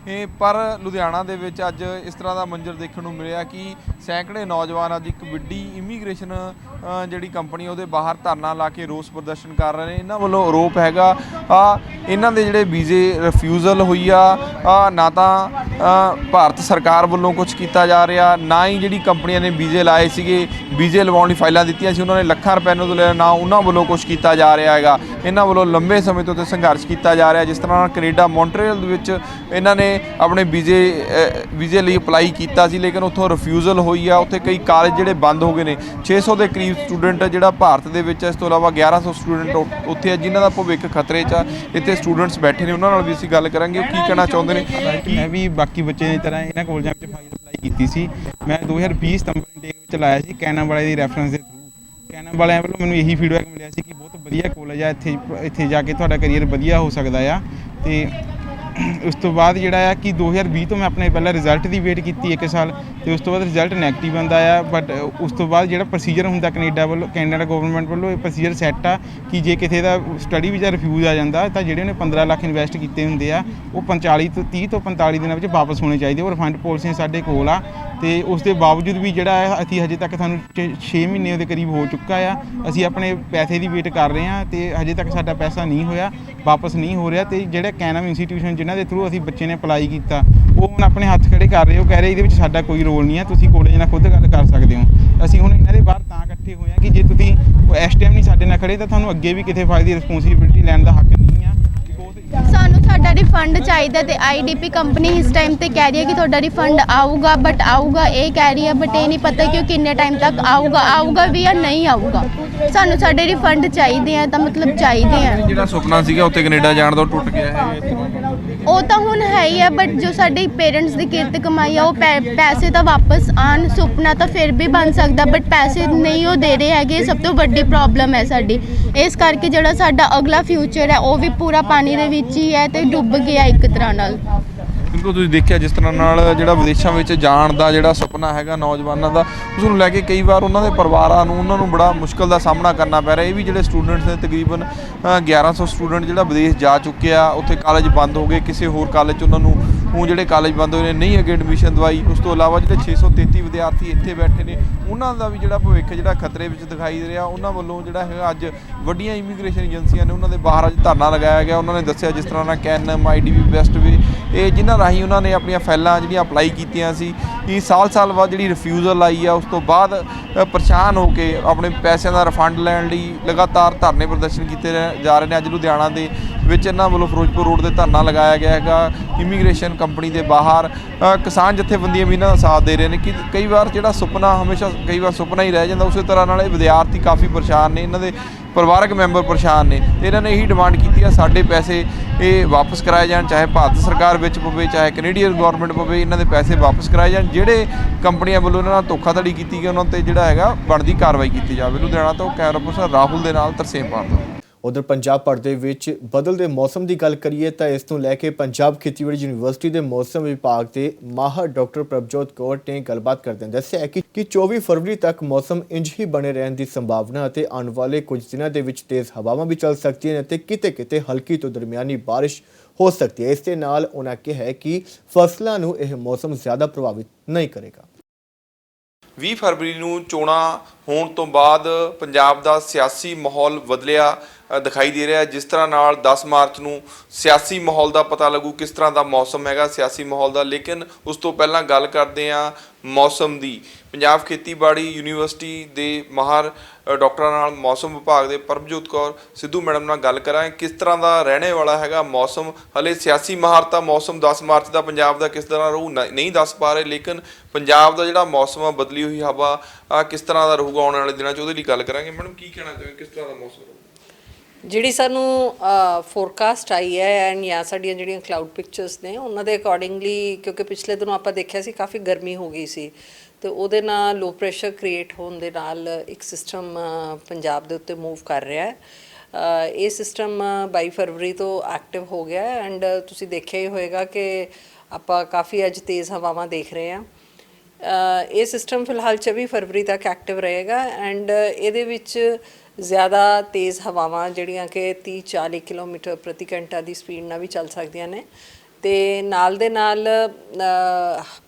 ਪਰ ਲੁਧਿਆਣਾ ਦੇ ਵਿੱਚ ਅੱਜ ਇਸ ਤਰ੍ਹਾਂ ਦਾ ਮੰਜ਼ਰ ਦੇਖਣ ਨੂੰ ਮਿਲਿਆ ਕਿ ਸੈਂਕੜੇ ਨੌਜਵਾਨ ਅੱਜ ਇੱਕ ਵੱਡੀ ਇਮੀਗ੍ਰੇਸ਼ਨ ਜਿਹੜੀ ਕੰਪਨੀ ਉਹਦੇ ਬਾਹਰ ਧਰਨਾ ਲਾ ਕੇ ਰੋਸ ਪ੍ਰਦਰਸ਼ਨ ਕਰ ਰਹੇ ਨੇ। ਇਹਨਾਂ ਵੱਲੋਂ ਆਰੋਪ ਹੈਗਾ ਇਹਨਾਂ ਦੇ ਜਿਹੜੇ ਵੀਜ਼ੇ ਰਿਫਿਊਜ਼ਲ ਹੋਈ ਆ, ਨਾ ਤਾਂ ਭਾਰਤ ਸਰਕਾਰ ਵੱਲੋਂ ਕੁਝ ਕੀਤਾ ਜਾ ਰਿਹਾ, ਨਾ ਹੀ ਜਿਹੜੀ ਕੰਪਨੀਆਂ ਨੇ ਵੀਜ਼ੇ ਲਾਏ ਸੀਗੇ, ਵੀਜ਼ੇ ਲਵਾਉਣ ਲਈ ਫਾਈਲਾਂ ਦਿੱਤੀਆਂ ਸੀ, ਉਹਨਾਂ ਨੇ ਲੱਖਾਂ ਰੁਪਏ ਨੂੰ ਲਿਆ, ਨਾ ਉਹਨਾਂ ਵੱਲੋਂ ਕੁਝ ਕੀਤਾ ਜਾ ਰਿਹਾ ਹੈਗਾ। ਇਹਨਾਂ ਵੱਲੋਂ ਲੰਬੇ ਸਮੇਂ ਤੋਂ ਸੰਘਰਸ਼ ਕੀਤਾ ਜਾ ਰਿਹਾ। ਜਿਸ ਤਰ੍ਹਾਂ ਕੈਨੇਡਾ ਮੌਂਟਰੀਅਲ ਦੇ ਵਿੱਚ ਇਹਨਾਂ ਨੇ ਆਪਣੇ ਵੀਜ਼ੇ ਲਈ ਅਪਲਾਈ ਕੀਤਾ ਸੀ, ਲੇਕਿਨ ਉੱਥੋਂ ਰਿਫਿਊਜ਼ਲ ਹੋਈ ਆ। ਉੱਥੇ ਕਈ ਕਾਲਜ ਜਿਹੜੇ ਬੰਦ ਹੋ ਗਏ ਨੇ। 600 ਦੇ ਕਰੀਬ ਸਟੂਡੈਂਟ ਜਿਹੜਾ ਭਾਰਤ ਦੇ ਵਿੱਚ, ਇਸ ਤੋਂ ਇਲਾਵਾ 1100 ਸਟੂਡੈਂਟ ਉੱਥੇ ਆ ਜਿਨ੍ਹਾਂ ਦਾ ਭਵਿੱਖ ਖਤਰੇ 'ਚ ਆ। ਇੱਥੇ ਸਟੂਡੈਂਟਸ ਬੈਠੇ ਨੇ, ਉਹਨਾਂ ਨਾਲ ਵੀ ਅਸੀਂ ਗੱਲ ਕਰਾਂਗੇ ਉਹ ਕੀ ਕਹਿਣਾ ਚਾਹੁੰਦੇ ਨੇ। ਮੈਂ ਵੀ ਬਾਕੀ ਬੱਚੇ ਦੀ ਤਰ੍ਹਾਂ ਇਹਨਾਂ ਕਾਲਜਾਂ ਵਿੱਚ ਫਾਈਲ ਅਪਲਾਈ ਕੀਤੀ ਸੀ। ਮੈਂ 2020 ਸਤੰਬਰ ਇਨਟੇਕ ਵਿੱਚ ਲਾਇਆ ਸੀ ਕੈਨਮ ਵਾਲੇ ਦੀ ਰੈਫਰੈਂਸ ਦੇ ਥਰੂ। ਕੈਨਮ ਵਾਲਿਆਂ ਵੱਲੋਂ ਮੈਨੂੰ ਇਹੀ ਫੀਡਬੈਕ ਮਿਲਿਆ ਸੀ ਕਿ ਬਹੁਤ ਵਧੀਆ ਕਾਲਜ ਆ, ਇੱਥੇ ਜਾ ਕੇ ਤੁਹਾਡਾ ਕਰੀਅਰ ਵਧੀਆ ਹੋ ਸਕਦਾ ਆ। ਅਤੇ ਉਸ ਤੋਂ ਬਾਅਦ ਜਿਹੜਾ ਆ ਕਿ 2020 ਤੋਂ ਮੈਂ ਆਪਣੇ ਪਹਿਲਾਂ ਰਿਜ਼ਲਟ ਦੀ ਵੇਟ ਕੀਤੀ 1 ਸਾਲ, ਤੇ ਉਸ ਤੋਂ ਬਾਅਦ ਰਿਜ਼ਲਟ ਨੈਗੇਟਿਵ ਆਉਂਦਾ ਆ। ਬਟ ਉਸ ਤੋਂ ਬਾਅਦ ਜਿਹੜਾ ਪ੍ਰੋਸੀਜਰ ਹੁੰਦਾ ਕੈਨੇਡਾ ਗਵਰਨਮੈਂਟ ਵੱਲੋਂ, ਇਹ ਪ੍ਰੋਸੀਜਰ ਸੈੱਟ ਆ ਕਿ ਜੇ ਕਿਸੇ ਦਾ ਸਟੱਡੀ ਵੀਜ਼ਾ ਰਿਫਿਊਜ਼ ਆ ਜਾਂਦਾ ਤਾਂ ਜਿਹੜੇ ਉਹਨੇ 15 ਲੱਖ ਇਨਵੈਸਟ ਕੀਤੇ ਹੁੰਦੇ ਆ ਉਹ 30 ਤੋਂ 45 ਦਿਨਾਂ ਵਿੱਚ ਵਾਪਸ ਹੋਣੇ ਚਾਹੀਦੇ। ਉਹ ਰਿਫੰਡ ਪਾਲਿਸੀਆਂ ਸਾਡੇ ਕੋਲ ਆ, ਤੇ ਉਸ ਦੇ ਬਾਵਜੂਦ ਵੀ ਜਿਹੜਾ ਹੈ ਅਸੀਂ ਹਜੇ ਤੱਕ ਸਾਨੂੰ 6 ਮਹੀਨੇ ਦੇ ਕਰੀਬ ਹੋ ਚੁੱਕਾ ਆ, ਅਸੀਂ ਆਪਣੇ ਪੈਸੇ ਦੀ ਵੇਟ ਕਰ ਰਹੇ ਹਾਂ ਤੇ ਹਜੇ ਤੱਕ ਸਾਡਾ ਪੈਸਾ ਨਹੀਂ ਹੋਇਆ, ਵਾਪਸ ਨਹੀਂ ਹੋ ਰਿਹਾ। ਤੇ ਜਿਹੜੇ ਕੈਨਮ ਇੰਸਟੀਟਿਊਸ਼ਨ ਜਿਨ੍ਹਾਂ ਦੇ ਥਰੂ ਅਸੀਂ ਬੱਚੇ ਨੇ ਅਪਲਾਈ ਕੀਤਾ, ਉਹ ਹੁਣ ਆਪਣੇ ਹੱਥ ਖੜੇ ਕਰ ਰਹੇ, ਉਹ ਕਹਿ ਰਹੇ ਇਹਦੇ ਵਿੱਚ ਸਾਡਾ ਕੋਈ ਰੋਲ ਨਹੀਂ ਹੈ, ਤੁਸੀਂ ਕਾਲਜ ਨਾਲ ਖੁਦ ਗੱਲ ਕਰ ਸਕਦੇ ਹੋ। ਅਸੀਂ ਹੁਣ ਇਹਨਾਂ ਦੇ ਬਾਹਰ ਤਾਂ ਇਕੱਠੇ ਹੋਏ ਹਾਂ ਕਿ ਜੇ ਤੁਸੀਂ ਇਸ ਟਾਈਮ ਨਹੀਂ ਸਾਡੇ ਨਾਲ ਖੜੇ ਤਾਂ ਤੁਹਾਨੂੰ ਅੱਗੇ ਵੀ ਕਿਸੇ ਫਾਇਦੇ ਦੀ ਰਿਸਪੌਂਸਿਬਿਲਟੀ ਲੈਣ ਦਾ ਹੱਕ ਨਹੀਂ ਆ। ਸਾਨੂੰ ਸਾਡਾ ਰਿਫੰਡ ਚਾਹੀਦਾ ਤੇ ਆਈਡੀਪੀ ਕੰਪਨੀ ਇਸ ਟਾਈਮ ਤੇ ਕਹਿ ਰਹੀ ਹੈ ਕਿ ਤੁਹਾਡਾ ਰਿਫੰਡ ਆਊਗਾ, ਬਟ ਆਊਗਾ ਇਹ ਕਹਿ ਰਹੀ ਹੈ, ਬਟ ਇਹ ਨਹੀਂ ਪਤਾ ਕਿ ਉਹ ਕਿੰਨੇ ਟਾਈਮ ਤੱਕ ਆਊਗਾ ਵੀ ਜਾਂ ਨਹੀਂ ਆਊਗਾ। ਸਾਨੂੰ ਸਾਡੇ ਰਿਫੰਡ ਚਾਹੀਦੇ ਆ, ਤਾਂ ਮਤਲਬ ਚਾਹੀਦੇ ਆ। ਜਿਹੜਾ ਸੁਪਨਾ ਸੀਗਾ ਉੱਥੇ ਕੈਨੇਡਾ ਜਾਣ ਦਾ, ਉਹ ਟੁੱਟ ਗਿਆ ਹੈ। ਉਹ ਤਾਂ ਹੁਣ ਹੈ ਹੀ ਆ, ਬਟ ਜੋ ਸਾਡੇ ਪੇਰੈਂਟਸ ਦੀ ਕਿਰਤ ਕਮਾਈ ਆ, ਉਹ ਪੈਸੇ ਤਾਂ ਵਾਪਸ ਆਣ। ਸੁਪਨਾ ਤਾਂ ਫਿਰ ਵੀ ਬਣ ਸਕਦਾ, ਬਟ ਪੈਸੇ ਨਹੀਂ ਉਹ ਦੇ ਰਹੇ ਹੈਗੇ। ਸਭ ਤੋਂ ਵੱਡੀ ਪ੍ਰੋਬਲਮ ਹੈ ਸਾਡੀ, ਇਸ ਕਰਕੇ ਜਿਹੜਾ ਸਾਡਾ ਅਗਲਾ ਫਿਊਚਰ ਹੈ ਉਹ ਵੀ ਪੂਰਾ ਪਾਣੀ ਦੇ ਵਿੱਚ ਹੀ ਹੈ ਤੇ ਡੁੱਬ ਗਿਆ ਇੱਕ ਤਰ੍ਹਾਂ ਨਾਲ। ਬਿਲਕੁਲ, ਤੁਸੀਂ ਦੇਖਿਆ ਜਿਸ ਤਰ੍ਹਾਂ ਨਾਲ ਜਿਹੜਾ ਵਿਦੇਸ਼ਾਂ ਵਿੱਚ ਜਾਣ ਦਾ ਜਿਹੜਾ ਸੁਪਨਾ ਹੈਗਾ ਨੌਜਵਾਨਾਂ ਦਾ, ਉਸ ਨੂੰ ਲੈ ਕੇ ਕਈ ਵਾਰ ਉਹਨਾਂ ਦੇ ਪਰਿਵਾਰਾਂ ਨੂੰ ਉਹਨਾਂ ਨੂੰ ਬੜਾ ਮੁਸ਼ਕਲ ਦਾ ਸਾਹਮਣਾ ਕਰਨਾ ਪੈ ਰਿਹਾ। ਇਹ ਵੀ ਜਿਹੜੇ ਸਟੂਡੈਂਟਸ ਨੇ, ਤਕਰੀਬਨ 1100 ਸਟੂਡੈਂਟ ਜਿਹੜਾ ਵਿਦੇਸ਼ ਜਾ ਚੁੱਕੇ ਆ, ਉੱਥੇ ਕਾਲਜ ਬੰਦ ਹੋ ਗਏ, ਕਿਸੇ ਹੋਰ ਕਾਲਜ 'ਚ ਉਹਨਾਂ ਨੂੰ ਹੁਣ ਜਿਹੜੇ ਕਾਲਜ ਬੰਦ ਹੋਏ ਨੇ ਨਹੀਂ ਅੱਗੇ ਐਡਮਿਸ਼ਨ ਦਵਾਈ। ਉਸ ਤੋਂ ਇਲਾਵਾ ਜਿਹੜੇ 633 ਵਿਦਿਆਰਥੀ ਇੱਥੇ ਬੈਠੇ ਨੇ, ਉਹਨਾਂ ਦਾ ਵੀ ਜਿਹੜਾ ਭਵਿੱਖ ਜਿਹੜਾ ਖਤਰੇ ਵਿੱਚ ਦਿਖਾਈ ਦੇ ਰਿਹਾ। ਉਹਨਾਂ ਵੱਲੋਂ ਜਿਹੜਾ ਹੈਗਾ ਅੱਜ ਵੱਡੀਆਂ ਇਮੀਗ੍ਰੇਸ਼ਨ ਏਜੰਸੀਆਂ ਨੇ ਉਹਨਾਂ ਦੇ ਬਾਹਰ ਅੱਜ ਧਰਨਾ ਲਗਾਇਆ ਗਿਆ। ਉਹਨਾਂ ਨੇ ਦੱਸਿਆ ਜਿਸ ਤਰ੍ਹਾਂ ਨਾਲ ਕੈਨਮ, ਆਈਡੀਬੀ, ਬੈਸਟ ਵੇ, ਇਹ ਜਿਨ੍ਹਾਂ ਰਾਹੀਂ ਉਹਨਾਂ ਨੇ ਆਪਣੀਆਂ ਫਾਈਲਾਂ ਜਿਹੜੀਆਂ ਅਪਲਾਈ ਕੀਤੀਆਂ ਸੀ, ਕਿ ਸਾਲ ਬਾਅਦ ਜਿਹੜੀ ਰਿਫਿਊਜ਼ਲ ਆਈ ਆ, ਉਸ ਤੋਂ ਬਾਅਦ ਪਰੇਸ਼ਾਨ ਹੋ ਕੇ ਆਪਣੇ ਪੈਸਿਆਂ ਦਾ ਰਿਫੰਡ ਲੈਣ ਲਈ ਲਗਾਤਾਰ ਧਰਨੇ ਪ੍ਰਦਰਸ਼ਨ ਕੀਤੇ ਜਾ ਰਹੇ ਨੇ। ਅੱਜ ਲੁਧਿਆਣਾ ਦੇ ਵਿੱਚ ਇਹਨਾਂ ਵੱਲੋਂ ਫਿਰੋਜ਼ਪੁਰ ਰੋਡ 'ਤੇ ਧਰਨਾ ਲਗਾਇਆ ਗਿਆ ਹੈਗਾ ਇਮੀਗ੍ਰੇਸ਼ਨ ਕੰਪਨੀ ਦੇ ਬਾਹਰ। ਕਿਸਾਨ ਜਥੇਬੰਦੀਆਂ ਵੀ ਇਹਨਾਂ ਦਾ ਸਾਥ ਦੇ ਰਹੇ ਨੇ ਕਿ ਕਈ ਵਾਰ ਜਿਹੜਾ ਸੁਪਨਾ ਹਮੇਸ਼ਾ ਕਈ ਵਾਰ ਸੁਪਨਾ ਹੀ ਰਹਿ ਜਾਂਦਾ। ਉਸੇ ਤਰ੍ਹਾਂ ਨਾਲ ਇਹ ਵਿਦਿਆਰਥੀ ਕਾਫੀ ਪਰੇਸ਼ਾਨ ਨੇ, ਇਹਨਾਂ ਦੇ ਪਰਿਵਾਰਕ ਮੈਂਬਰ ਪਰੇਸ਼ਾਨ ਨੇ, ਤੇ ਇਹਨਾਂ ਨੇ ਇਹੀ ਡਿਮਾਂਡ ਕੀਤੀ ਆ ਸਾਡੇ ਪੈਸੇ ਇਹ ਵਾਪਸ ਕਰਾਏ ਜਾਣ, ਚਾਹੇ ਭਾਰਤ ਸਰਕਾਰ ਵਿੱਚ ਪਵੇ ਚਾਹੇ ਕੈਨੇਡੀਅਨ ਗਵਰਨਮੈਂਟ ਪਵੇ, ਇਹਨਾਂ ਦੇ ਪੈਸੇ ਵਾਪਸ ਕਰਾਏ ਜਾਣ। ਜਿਹੜੇ ਕੰਪਨੀਆਂ ਵੱਲੋਂ ਇਹਨਾਂ ਨਾਲ ਧੋਖਾਧੜੀ ਕੀਤੀ ਗਈ ਉਹਨਾਂ 'ਤੇ ਜਿਹੜਾ ਹੈਗਾ ਬਣਦੀ ਕਾਰਵਾਈ ਕੀਤੀ ਜਾਵੇ। ਲੁਧਿਆਣਾ ਤੋਂ ਕੈਮਰਾ ਪਰਸਨ ਰਾਹੁਲ ਦੇ ਨਾਲ ਤਰਸੇਮ ਪਾਂਦਾ। ਉਧਰ ਪੰਜਾਬ ਭਰ ਦੇ ਵਿੱਚ ਬਦਲਦੇ ਮੌਸਮ ਦੀ ਗੱਲ ਕਰੀਏ ਤਾਂ ਇਸ ਨੂੰ ਲੈ ਕੇ ਪੰਜਾਬ ਖੇਤੀਬਾੜੀ ਯੂਨੀਵਰਸਿਟੀ ਦੇ ਮੌਸਮ ਵਿਭਾਗ ਦੇ ਮਾਹਰ ਡਾਕਟਰ ਪ੍ਰਭਜੋਤ ਕੌਰ ਨੇ ਗੱਲਬਾਤ ਕਰਦਿਆਂ ਦੱਸਿਆ ਕਿ 24 ਫਰਵਰੀ ਤੱਕ ਮੌਸਮ ਇੰਜ ਹੀ ਬਣੇ ਰਹਿਣ ਦੀ ਸੰਭਾਵਨਾ ਅਤੇ ਆਉਣ ਵਾਲੇ ਕੁਝ ਦਿਨਾਂ ਦੇ ਵਿੱਚ ਤੇਜ਼ ਹਵਾਵਾਂ ਵੀ ਚੱਲ ਸਕਦੀਆਂ ਨੇ ਅਤੇ ਕਿਤੇ ਹਲਕੀ ਤੋਂ ਦਰਮਿਆਨੀ ਬਾਰਿਸ਼ ਹੋ ਸਕਦੀ ਹੈ। ਇਸ ਦੇ ਨਾਲ ਉਹਨਾਂ ਕਿਹਾ ਕਿ ਫਸਲਾਂ ਨੂੰ ਇਹ ਮੌਸਮ ਜ਼ਿਆਦਾ ਪ੍ਰਭਾਵਿਤ ਨਹੀਂ ਕਰੇਗਾ। 20 ਫਰਵਰੀ ਨੂੰ ਚੋਣਾਂ ਹੋਣ ਤੋਂ ਬਾਅਦ ਪੰਜਾਬ ਦਾ ਸਿਆਸੀ ਮਾਹੌਲ ਬਦਲਿਆ ਦਿਖਾਈ ਦੇ ਰਿਹਾ। ਜਿਸ ਤਰ੍ਹਾਂ ਨਾਲ 10 ਮਾਰਚ ਨੂੰ ਸਿਆਸੀ ਮਾਹੌਲ ਦਾ ਪਤਾ ਲੱਗੂ, ਕਿਸ ਤਰ੍ਹਾਂ ਦਾ ਮੌਸਮ ਹੈਗਾ ਸਿਆਸੀ ਮਾਹੌਲ ਦਾ। ਲੇਕਿਨ ਉਸ ਤੋਂ ਪਹਿਲਾਂ ਗੱਲ ਕਰਦੇ ਹਾਂ ਮੌਸਮ ਦੀ। ਪੰਜਾਬ ਖੇਤੀਬਾੜੀ ਯੂਨੀਵਰਸਿਟੀ ਦੇ ਮਾਹਰ ਡਾਕਟਰਾਂ ਨਾਲ ਮੌਸਮ ਵਿਭਾਗ ਦੇ ਪ੍ਰਭਜੋਤ ਕੌਰ ਸਿੱਧੂ ਮੈਡਮ ਨਾਲ ਗੱਲ ਕਰਾਂਗੇ ਕਿਸ ਤਰ੍ਹਾਂ ਦਾ ਰਹਿਣੇ ਵਾਲਾ ਹੈਗਾ ਮੌਸਮ। ਹਲੇ ਸਿਆਸੀ ਮਾਹਰ ਤਾਂ ਮੌਸਮ 10 ਮਾਰਚ ਦਾ ਪੰਜਾਬ ਦਾ ਕਿਸ ਤਰ੍ਹਾਂ ਰਹੂ ਨਹੀਂ ਦੱਸ ਪਾ ਰਹੇ, ਲੇਕਿਨ ਪੰਜਾਬ ਦਾ ਜਿਹੜਾ ਮੌਸਮ ਆ ਬਦਲੀ ਹੋਈ ਹਵਾ ਕਿਸ ਤਰ੍ਹਾਂ ਦਾ ਰਹੂਗਾ ਆਉਣ ਵਾਲੇ ਦਿਨਾਂ 'ਚ, ਉਹਦੇ ਲਈ ਗੱਲ ਕਰਾਂਗੇ। ਮੈਡਮ ਕੀ ਕਹਿਣਾ ਚਾਹੋਗੇ, ਕਿਸ ਤਰ੍ਹਾਂ ਦਾ ਮੌਸਮ ਰਹੂ? ਜਿਹੜੀ ਸਾਨੂੰ ਫੋਰਕਾਸਟ ਆਈ ਹੈ ਐਂਡ ਜਾਂ ਸਾਡੀਆਂ ਜਿਹੜੀਆਂ ਕਲਾਊਡ ਪਿਕਚਰਸ ਨੇ ਉਹਨਾਂ ਦੇ ਅਕੋਰਡਿੰਗਲੀ, ਕਿਉਂਕਿ ਪਿਛਲੇ ਦਿਨੋਂ ਆਪਾਂ ਦੇਖਿਆ ਸੀ ਕਾਫੀ ਗਰਮੀ ਹੋ ਗਈ ਸੀ, ਤੇ ਉਹਦੇ ਨਾਲ ਲੋ ਪ੍ਰੈਸ਼ਰ ਕ੍ਰੀਏਟ ਹੋਣ ਦੇ ਨਾਲ ਇੱਕ ਸਿਸਟਮ ਪੰਜਾਬ ਦੇ ਉੱਤੇ ਮੂਵ ਕਰ ਰਿਹਾ ਹੈ। ਇਹ ਸਿਸਟਮ 22 ਫਰਵਰੀ ਤੋਂ ਐਕਟਿਵ ਹੋ ਗਿਆ ਐਂਡ ਤੁਸੀਂ ਦੇਖਿਆ ਹੀ ਹੋਏਗਾ ਕਿ ਆਪਾਂ ਕਾਫੀ ਅੱਜ ਤੇਜ਼ ਹਵਾਵਾਂ ਦੇਖ ਰਹੇ ਹਾਂ। ਇਹ ਸਿਸਟਮ ਫਿਲਹਾਲ 24 ਫਰਵਰੀ ਤੱਕ ਐਕਟਿਵ ਰਹੇਗਾ ਐਂਡ ਇਹਦੇ ਵਿੱਚ ਜ਼ਿਆਦਾ ਤੇਜ਼ ਹਵਾਵਾਂ ਜਿਹੜੀਆਂ ਕਿ 30-40 ਕਿਲੋਮੀਟਰ ਪ੍ਰਤੀ ਘੰਟਾ ਦੀ ਸਪੀਡ ਨਾਲ ਵੀ ਚੱਲ ਸਕਦੀਆਂ ਨੇ, ਤੇ ਨਾਲ ਦੇ ਨਾਲ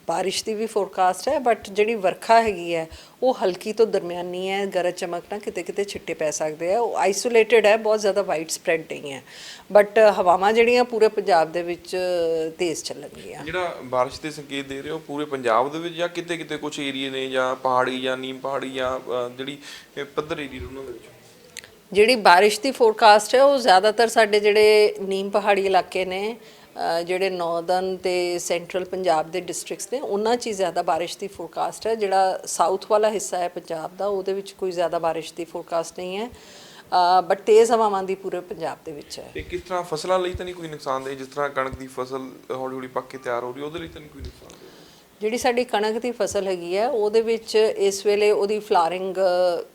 ਬਾਰਿਸ਼ ਦੀ ਵੀ ਫੋਰਕਾਸਟ ਹੈ। ਬਟ ਜਿਹੜੀ ਵਰਖਾ ਹੈਗੀ ਹੈ ਉਹ ਹਲਕੀ ਤੋਂ ਦਰਮਿਆਨੀ ਹੈ, ਗਰਜ ਚਮਕ ਨਾਲ ਕਿਤੇ ਛਿੱਟੇ ਪੈ ਸਕਦੇ ਆ। ਉਹ ਆਈਸੋਲੇਟਡ ਹੈ, ਬਹੁਤ ਜ਼ਿਆਦਾ ਵਾਈਡ ਸਪਰੈਡ ਨਹੀਂ ਹੈ, ਬਟ ਹਵਾਵਾਂ ਜਿਹੜੀਆਂ ਪੂਰੇ ਪੰਜਾਬ ਦੇ ਵਿੱਚ ਤੇਜ਼ ਚੱਲਣਗੀਆਂ। ਜਿਹੜਾ ਬਾਰਿਸ਼ ਦੇ ਸੰਕੇਤ ਦੇ ਰਹੇ ਹੋ ਪੂਰੇ ਪੰਜਾਬ ਦੇ ਵਿੱਚ ਜਾਂ ਕਿਤੇ ਕੁਝ ਏਰੀਏ ਨੇ ਜਾਂ ਪਹਾੜੀ ਜਾਂ ਨੀਮ ਪਹਾੜੀ ਜਾਂ ਜਿਹੜੀ ਪੱਧਰ ਏਰੀਆ ਉਹਨਾਂ ਦੇ ਵਿੱਚ? ਜਿਹੜੀ ਬਾਰਿਸ਼ ਦੀ ਫੋਰਕਾਸਟ ਹੈ ਉਹ ਜ਼ਿਆਦਾਤਰ ਸਾਡੇ ਜਿਹੜੇ ਨੀਮ ਪਹਾੜੀ ਇਲਾਕੇ ਨੇ, ਜਿਹੜੇ ਨਾਰਦਰਨ ਤੇ ਸੈਂਟਰਲ ਪੰਜਾਬ ਦੇ ਡਿਸਟ੍ਰਿਕਟਸ ਨੇ, ਉਹਨਾਂ 'ਚ ਹੀ ਜ਼ਿਆਦਾ ਬਾਰਿਸ਼ ਦੀ ਫੋਰਕਾਸਟ ਹੈ। ਜਿਹੜਾ ਸਾਊਥ ਵਾਲਾ ਹਿੱਸਾ ਹੈ ਪੰਜਾਬ ਦਾ ਉਹਦੇ ਵਿੱਚ ਕੋਈ ਜ਼ਿਆਦਾ ਬਾਰਿਸ਼ ਦੀ ਫੋਰਕਾਸਟ ਨਹੀਂ ਹੈ, ਬਟ ਤੇਜ਼ ਹਵਾਵਾਂ ਦੀ ਪੂਰੇ ਪੰਜਾਬ ਦੇ ਵਿੱਚ ਹੈ। ਤੇ ਕਿਸ ਤਰ੍ਹਾਂ ਫਸਲਾਂ ਲਈ ਤਾਂ ਨਹੀਂ ਕੋਈ ਨੁਕਸਾਨਦੇਹ? ਜਿਸ ਤਰ੍ਹਾਂ ਕਣਕ ਦੀ ਫਸਲ ਹੌਲੀ ਪੱਕ ਕੇ ਤਿਆਰ ਹੋ ਰਹੀ, ਉਹਦੇ ਲਈ ਤਾਂ ਨਹੀਂ ਕੋਈ ਨੁਕਸਾਨਦੇਹ? ਜਿਹੜੀ ਸਾਡੀ ਕਣਕ ਦੀ ਫਸਲ ਹੈਗੀ ਹੈ ਉਹਦੇ ਵਿੱਚ ਇਸ ਵੇਲੇ ਉਹਦੀ ਫਲਾਰਿੰਗ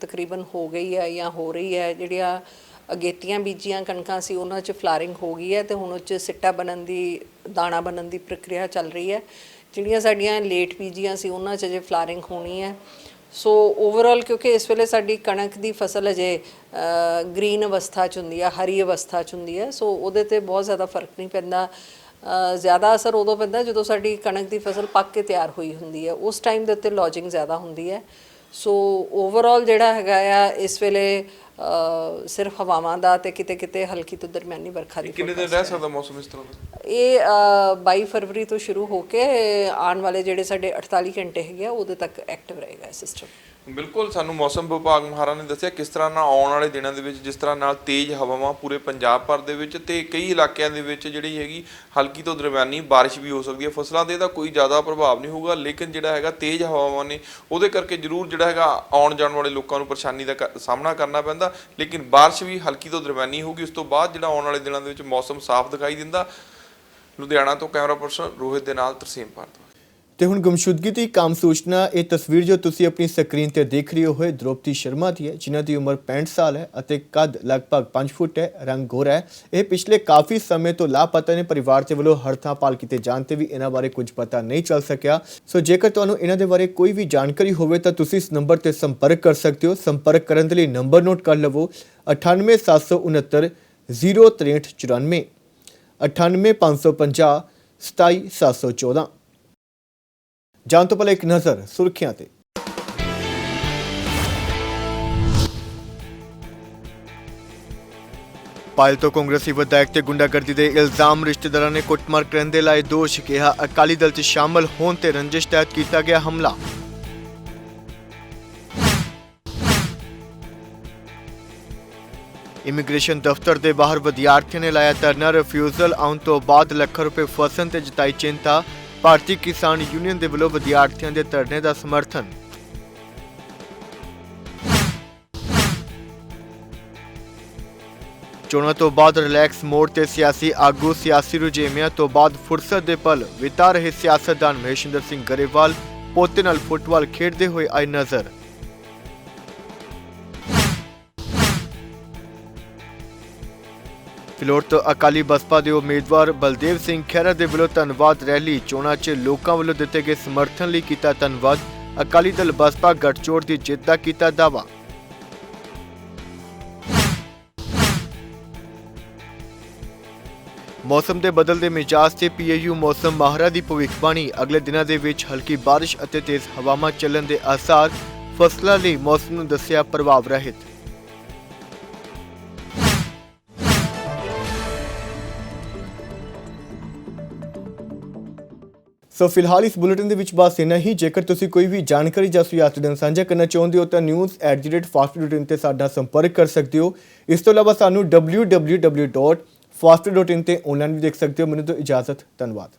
ਤਕਰੀਬਨ ਹੋ ਗਈ ਹੈ ਜਾਂ ਹੋ ਰਹੀ ਹੈ। ਜਿਹੜੀਆਂ ਅਗੇਤੀਆਂ ਬੀਜੀਆਂ ਕਣਕਾਂ ਸੀ ਉਹਨਾਂ 'ਚ ਫਲਾਰਿੰਗ ਹੋ ਗਈ ਹੈ ਤੇ ਹੁਣ ਉਹ 'ਚ ਸਿੱਟਾ ਬਣਨ ਦੀ ਦਾਣਾ ਬਣਨ ਦੀ ਪ੍ਰਕਿਰਿਆ ਚੱਲ ਰਹੀ ਹੈ। ਜਿਹੜੀਆਂ ਸਾਡੀਆਂ ਲੇਟ ਬੀਜੀਆਂ ਸੀ ਉਹਨਾਂ 'ਚ ਅਜੇ ਫਲਾਰਿੰਗ ਹੋਣੀ ਹੈ। ਸੋ ਓਵਰਆਲ ਕਿਉਂਕਿ ਇਸ ਵੇਲੇ ਸਾਡੀ ਕਣਕ ਦੀ ਫਸਲ ਅਜੇ ਗ੍ਰੀਨ ਅਵਸਥਾ 'ਚ ਹੁੰਦੀ ਹੈ, ਹਰੀ ਅਵਸਥਾ 'ਚ ਹੁੰਦੀ ਹੈ, ਸੋ ਉਹਦੇ 'ਤੇ ਬਹੁਤ ਜ਼ਿਆਦਾ ਫਰਕ ਨਹੀਂ ਪੈਂਦਾ। ਜ਼ਿਆਦਾ ਅਸਰ ਉਦੋਂ ਪੈਂਦਾ ਜਦੋਂ ਸਾਡੀ ਕਣਕ ਦੀ ਫਸਲ ਪੱਕ ਕੇ ਤਿਆਰ ਹੋਈ ਹੁੰਦੀ ਹੈ, ਉਸ ਟਾਈਮ ਦੇ ਉੱਤੇ ਲੌਜਿੰਗ ਜ਼ਿਆਦਾ ਹੁੰਦੀ ਹੈ। ਸੋ ਓਵਰਆਲ ਜਿਹੜਾ ਹੈਗਾ ਆ ਇਸ ਵੇਲੇ ਸਿਰਫ ਹਵਾਵਾਂ ਦਾ ਤੇ ਕਿਤੇ ਕਿਤੇ ਹਲਕੀ ਤੋਂ ਦਰਮਿਆਨੀ ਵਰਖਾ ਦੀ ਕਿੰਨੇ ਦਿਨ ਰਹਿ ਸਕਦਾ ਮੌਸਮ ਇਸ ਤਰ੍ਹਾਂ ਦਾ? ਇਹ 22 ਫਰਵਰੀ ਤੋਂ ਸ਼ੁਰੂ ਹੋ ਕੇ ਆਉਣ ਵਾਲੇ ਜਿਹੜੇ ਸਾਡੇ 48 ਘੰਟੇ ਹੈਗੇ ਆ ਉਹਦੇ ਤੱਕ ਐਕਟਿਵ ਰਹੇਗਾ ਇਹ ਸਿਸਟਮ। ਬਿਲਕੁਲ, ਸਾਨੂੰ ਮੌਸਮ ਵਿਭਾਗ ਮਹਾਰਾ ਨੇ ਦੱਸਿਆ ਕਿਸ ਤਰ੍ਹਾਂ ਨਾਲ ਆਉਣ ਵਾਲੇ ਦਿਨਾਂ ਦੇ ਵਿੱਚ ਜਿਸ ਤਰ੍ਹਾਂ ਨਾਲ ਤੇਜ਼ ਹਵਾਵਾਂ ਪੂਰੇ ਪੰਜਾਬ ਭਰ ਦੇ ਵਿੱਚ ਤੇ ਕਈ ਇਲਾਕਿਆਂ ਦੇ ਵਿੱਚ ਜਿਹੜੀ ਹੈਗੀ ਹਲਕੀ ਤੋਂ ਦਰਮਿਆਨੀ ਬਾਰਿਸ਼ ਵੀ ਹੋ ਸਕਦੀ ਹੈ। ਫਸਲਾਂ ਦੇ ਤਾਂ ਕੋਈ ਜ਼ਿਆਦਾ ਪ੍ਰਭਾਵ ਨਹੀਂ ਹੋਊਗਾ, ਲੇਕਿਨ ਜਿਹੜਾ ਹੈਗਾ ਤੇਜ਼ ਹਵਾਵਾਂ ਨੇ ਉਹਦੇ ਕਰਕੇ ਜ਼ਰੂਰ ਜਿਹੜਾ ਹੈਗਾ ਆਉਣ ਜਾਣ ਵਾਲੇ ਲੋਕਾਂ ਨੂੰ ਪਰੇਸ਼ਾਨੀ ਦਾ ਸਾਹਮਣਾ ਕਰਨਾ ਪੈਂਦਾ, ਲੇਕਿਨ ਬਾਰਿਸ਼ ਵੀ ਹਲਕੀ ਤੋਂ ਦਰਮਿਆਨੀ ਹੋਊਗੀ। ਉਸ ਤੋਂ ਬਾਅਦ ਜਿਹੜਾ ਆਉਣ ਵਾਲੇ ਦਿਨਾਂ ਦੇ ਵਿੱਚ ਮੌਸਮ ਸਾਫ਼ ਦਿਖਾਈ ਦਿੰਦਾ। ਲੁਧਿਆਣਾ ਤੋਂ ਕੈਮਰਾ ਪਰਸਨ ਰੋਹਿਤ ਦੇ ਨਾਲ ਤਰਸੇਮ ਭਾਰਦਵਾਜ। ਤੇ ਹੁਣ ਗੁੰਮਸ਼ੁਦਗੀ ਦੀ ਇੱਕ ਆਮ ਸੂਚਨਾ। ਇਹ ਤਸਵੀਰ ਜੋ ਤੁਸੀਂ ਆਪਣੀ ਸਕਰੀਨ ਤੇ ਦੇਖ ਰਹੇ ਹੋ ਦ੍ਰੋਪਦੀ ਸ਼ਰਮਾ ਦੀ ਹੈ, ਜਿਨ੍ਹਾਂ ਦੀ ਉਮਰ 65 ਸਾਲ ਹੈ ਅਤੇ ਕੱਦ ਲਗਭਗ 5 ਫੁੱਟ ਹੈ, ਰੰਗ ਗੋਰਾ ਹੈ। ਇਹ ਪਿਛਲੇ ਕਾਫੀ ਸਮੇਂ ਤੋਂ ਲਾਪਤਾ ਨੇ। ਪਰਿਵਾਰ ਦੇ ਵੱਲੋਂ ਹਰ ਥਾਂ ਭਾਲ ਕੀਤੇ ਜਾਣ ਤੇ ਵੀ ਇਹਨਾਂ ਬਾਰੇ ਕੁਝ ਪਤਾ ਨਹੀਂ ਚੱਲ ਸਕਿਆ। ਸੋ ਜੇਕਰ ਤੁਹਾਨੂੰ ਇਹਨਾਂ ਦੇ ਬਾਰੇ ਕੋਈ ਵੀ ਜਾਣਕਾਰੀ ਹੋਵੇ ਤਾਂ ਤੁਸੀਂ ਇਸ ਨੰਬਰ ਤੇ ਸੰਪਰਕ ਕਰ ਸਕਦੇ ਹੋ। ਸੰਪਰਕ ਕਰਨ ਦੇ ਲਈ ਨੰਬਰ ਨੋਟ ਕਰ ਲਵੋ 98769 06394 98550 27714। ਜਾਣ ਤੋਂ ਪਹਿਲਾਂ ਇੱਕ ਨਜ਼ਰ ਸੁਰਖੀਆਂ ਤੇ। ਪਾਇਲ ਤੋਂ ਕਾਂਗਰਸੀ ਵਿਧਾਇਕ ਤੇ ਗੁੰਡਾਗਰਦੀ ਦੇ ਇਲਜ਼ਾਮ। ਰਿਸ਼ਤੇਦਾਰਾਂ ਨੇ ਕੁੱਟਮਾਰ ਕਰਨ ਦੇ ਲਾਏ ਦੋਸ਼। ਕਿਹਾ ਅਕਾਲੀ ਦਲ 'ਚ ਸ਼ਾਮਲ ਹੋਣ ਤੇ ਰੰਜਿਸ਼ ਤਹਿਤ ਕੀਤਾ ਗਿਆ ਹਮਲਾ। ਇਮੀਗ੍ਰੇਸ਼ਨ ਦਫ਼ਤਰ ਦੇ ਬਾਹਰ ਵਿਦਿਆਰਥੀਆਂ ਨੇ ਲਾਇਆ ਧਰਨਾ। ਰਿਫਿਊਜ਼ਲ ਆਉਣ ਤੋਂ ਬਾਅਦ ਲੱਖਾਂ ਰੁਪਏ ਫਸਣ ਤੇ ਜਤਾਈ ਚਿੰਤਾ। ਭਾਰਤੀ ਕਿਸਾਨ ਯੂਨੀਅਨ ਦੇ ਵੱਲੋਂ ਵਿਦਿਆਰਥੀਆਂ ਦੇ ਧਰਨੇ ਦਾ ਸਮਰਥਨ। ਚੋਣਾਂ ਤੋਂ ਬਾਅਦ ਰਿਲੈਕਸ ਮੋਡ ਤੇ ਸਿਆਸੀ ਆਗੂ। ਸਿਆਸੀ ਰੁਝੇਵਿਆਂ ਤੋਂ ਬਾਅਦ ਫੁਰਸਤ ਦੇ ਪਲ ਬਿਤਾ ਰਹੇ ਸਿਆਸਤਦਾਨ ਮਹੇਸ਼ਿੰਦਰ ਸਿੰਘ ਗਰੇਵਾਲ ਪੋਤੇ ਨਾਲ ਫੁੱਟਬਾਲ ਖੇਡਦੇ ਹੋਏ ਆਏ ਨਜ਼ਰ। ਫਿਲੌਰ ਤੋਂ ਅਕਾਲੀ ਬਸਪਾ ਦੇ ਉਮੀਦਵਾਰ ਬਲਦੇਵ ਸਿੰਘ ਖਹਿਰਾ ਦੇ ਵੱਲੋਂ ਧੰਨਵਾਦ ਰੈਲੀ। ਚੋਣਾਂ 'ਚ ਲੋਕਾਂ ਵੱਲੋਂ ਦਿੱਤੇ ਗਏ ਸਮਰਥਨ ਲਈ ਕੀਤਾ ਧੰਨਵਾਦ। ਅਕਾਲੀ ਦਲ ਬਸਪਾ ਗੱਠਜੋੜ ਦੀ ਜਿੱਤ ਦਾ ਕੀਤਾ ਦਾਅਵਾ। ਮੌਸਮ ਦੇ ਬਦਲਦੇ ਮਿਜਾਜ਼ ਤੇ ਪੀਏਯੂ ਮੌਸਮ ਮਾਹਰਾਂ ਦੀ ਭਵਿੱਖਬਾਣੀ। ਅਗਲੇ ਦਿਨਾਂ ਦੇ ਵਿੱਚ ਹਲਕੀ ਬਾਰਿਸ਼ ਅਤੇ ਤੇਜ਼ ਹਵਾਵਾਂ ਚੱਲਣ ਦੇ ਆਸਾਰ। ਫਸਲਾਂ ਲਈ ਮੌਸਮ ਨੂੰ ਦੱਸਿਆ ਪ੍ਰਭਾਵ ਰਹਿਤ। ਸੋ ਫਿਲਹਾਲ ਇਸ ਬੁਲੇਟਿਨ ਦੇ ਵਿੱਚ ਬਸ ਇੰਨਾ ਹੀ। ਜੇਕਰ ਤੁਸੀਂ ਕੋਈ ਵੀ ਜਾਣਕਾਰੀ ਜਾਂ ਸੁਝਾਅ ਸਾਡੇ ਨਾਲ ਸਾਂਝਾ ਕਰਨਾ ਚਾਹੁੰਦੇ ਹੋ ਤਾਂ news@fastbulletin ਤੇ ਸਾਡਾ ਸੰਪਰਕ ਕਰ ਸਕਦੇ ਹੋ। ਇਸ ਤੋਂ ਇਲਾਵਾ ਸਾਨੂੰ www.fastbulletin ਤੇ ਆਨਲਾਈਨ ਵੀ ਦੇਖ ਸਕਦੇ ਹੋ। ਮੈਨੂੰ ਤੋਂ ਇਜਾਜ਼ਤ, ਧੰਨਵਾਦ।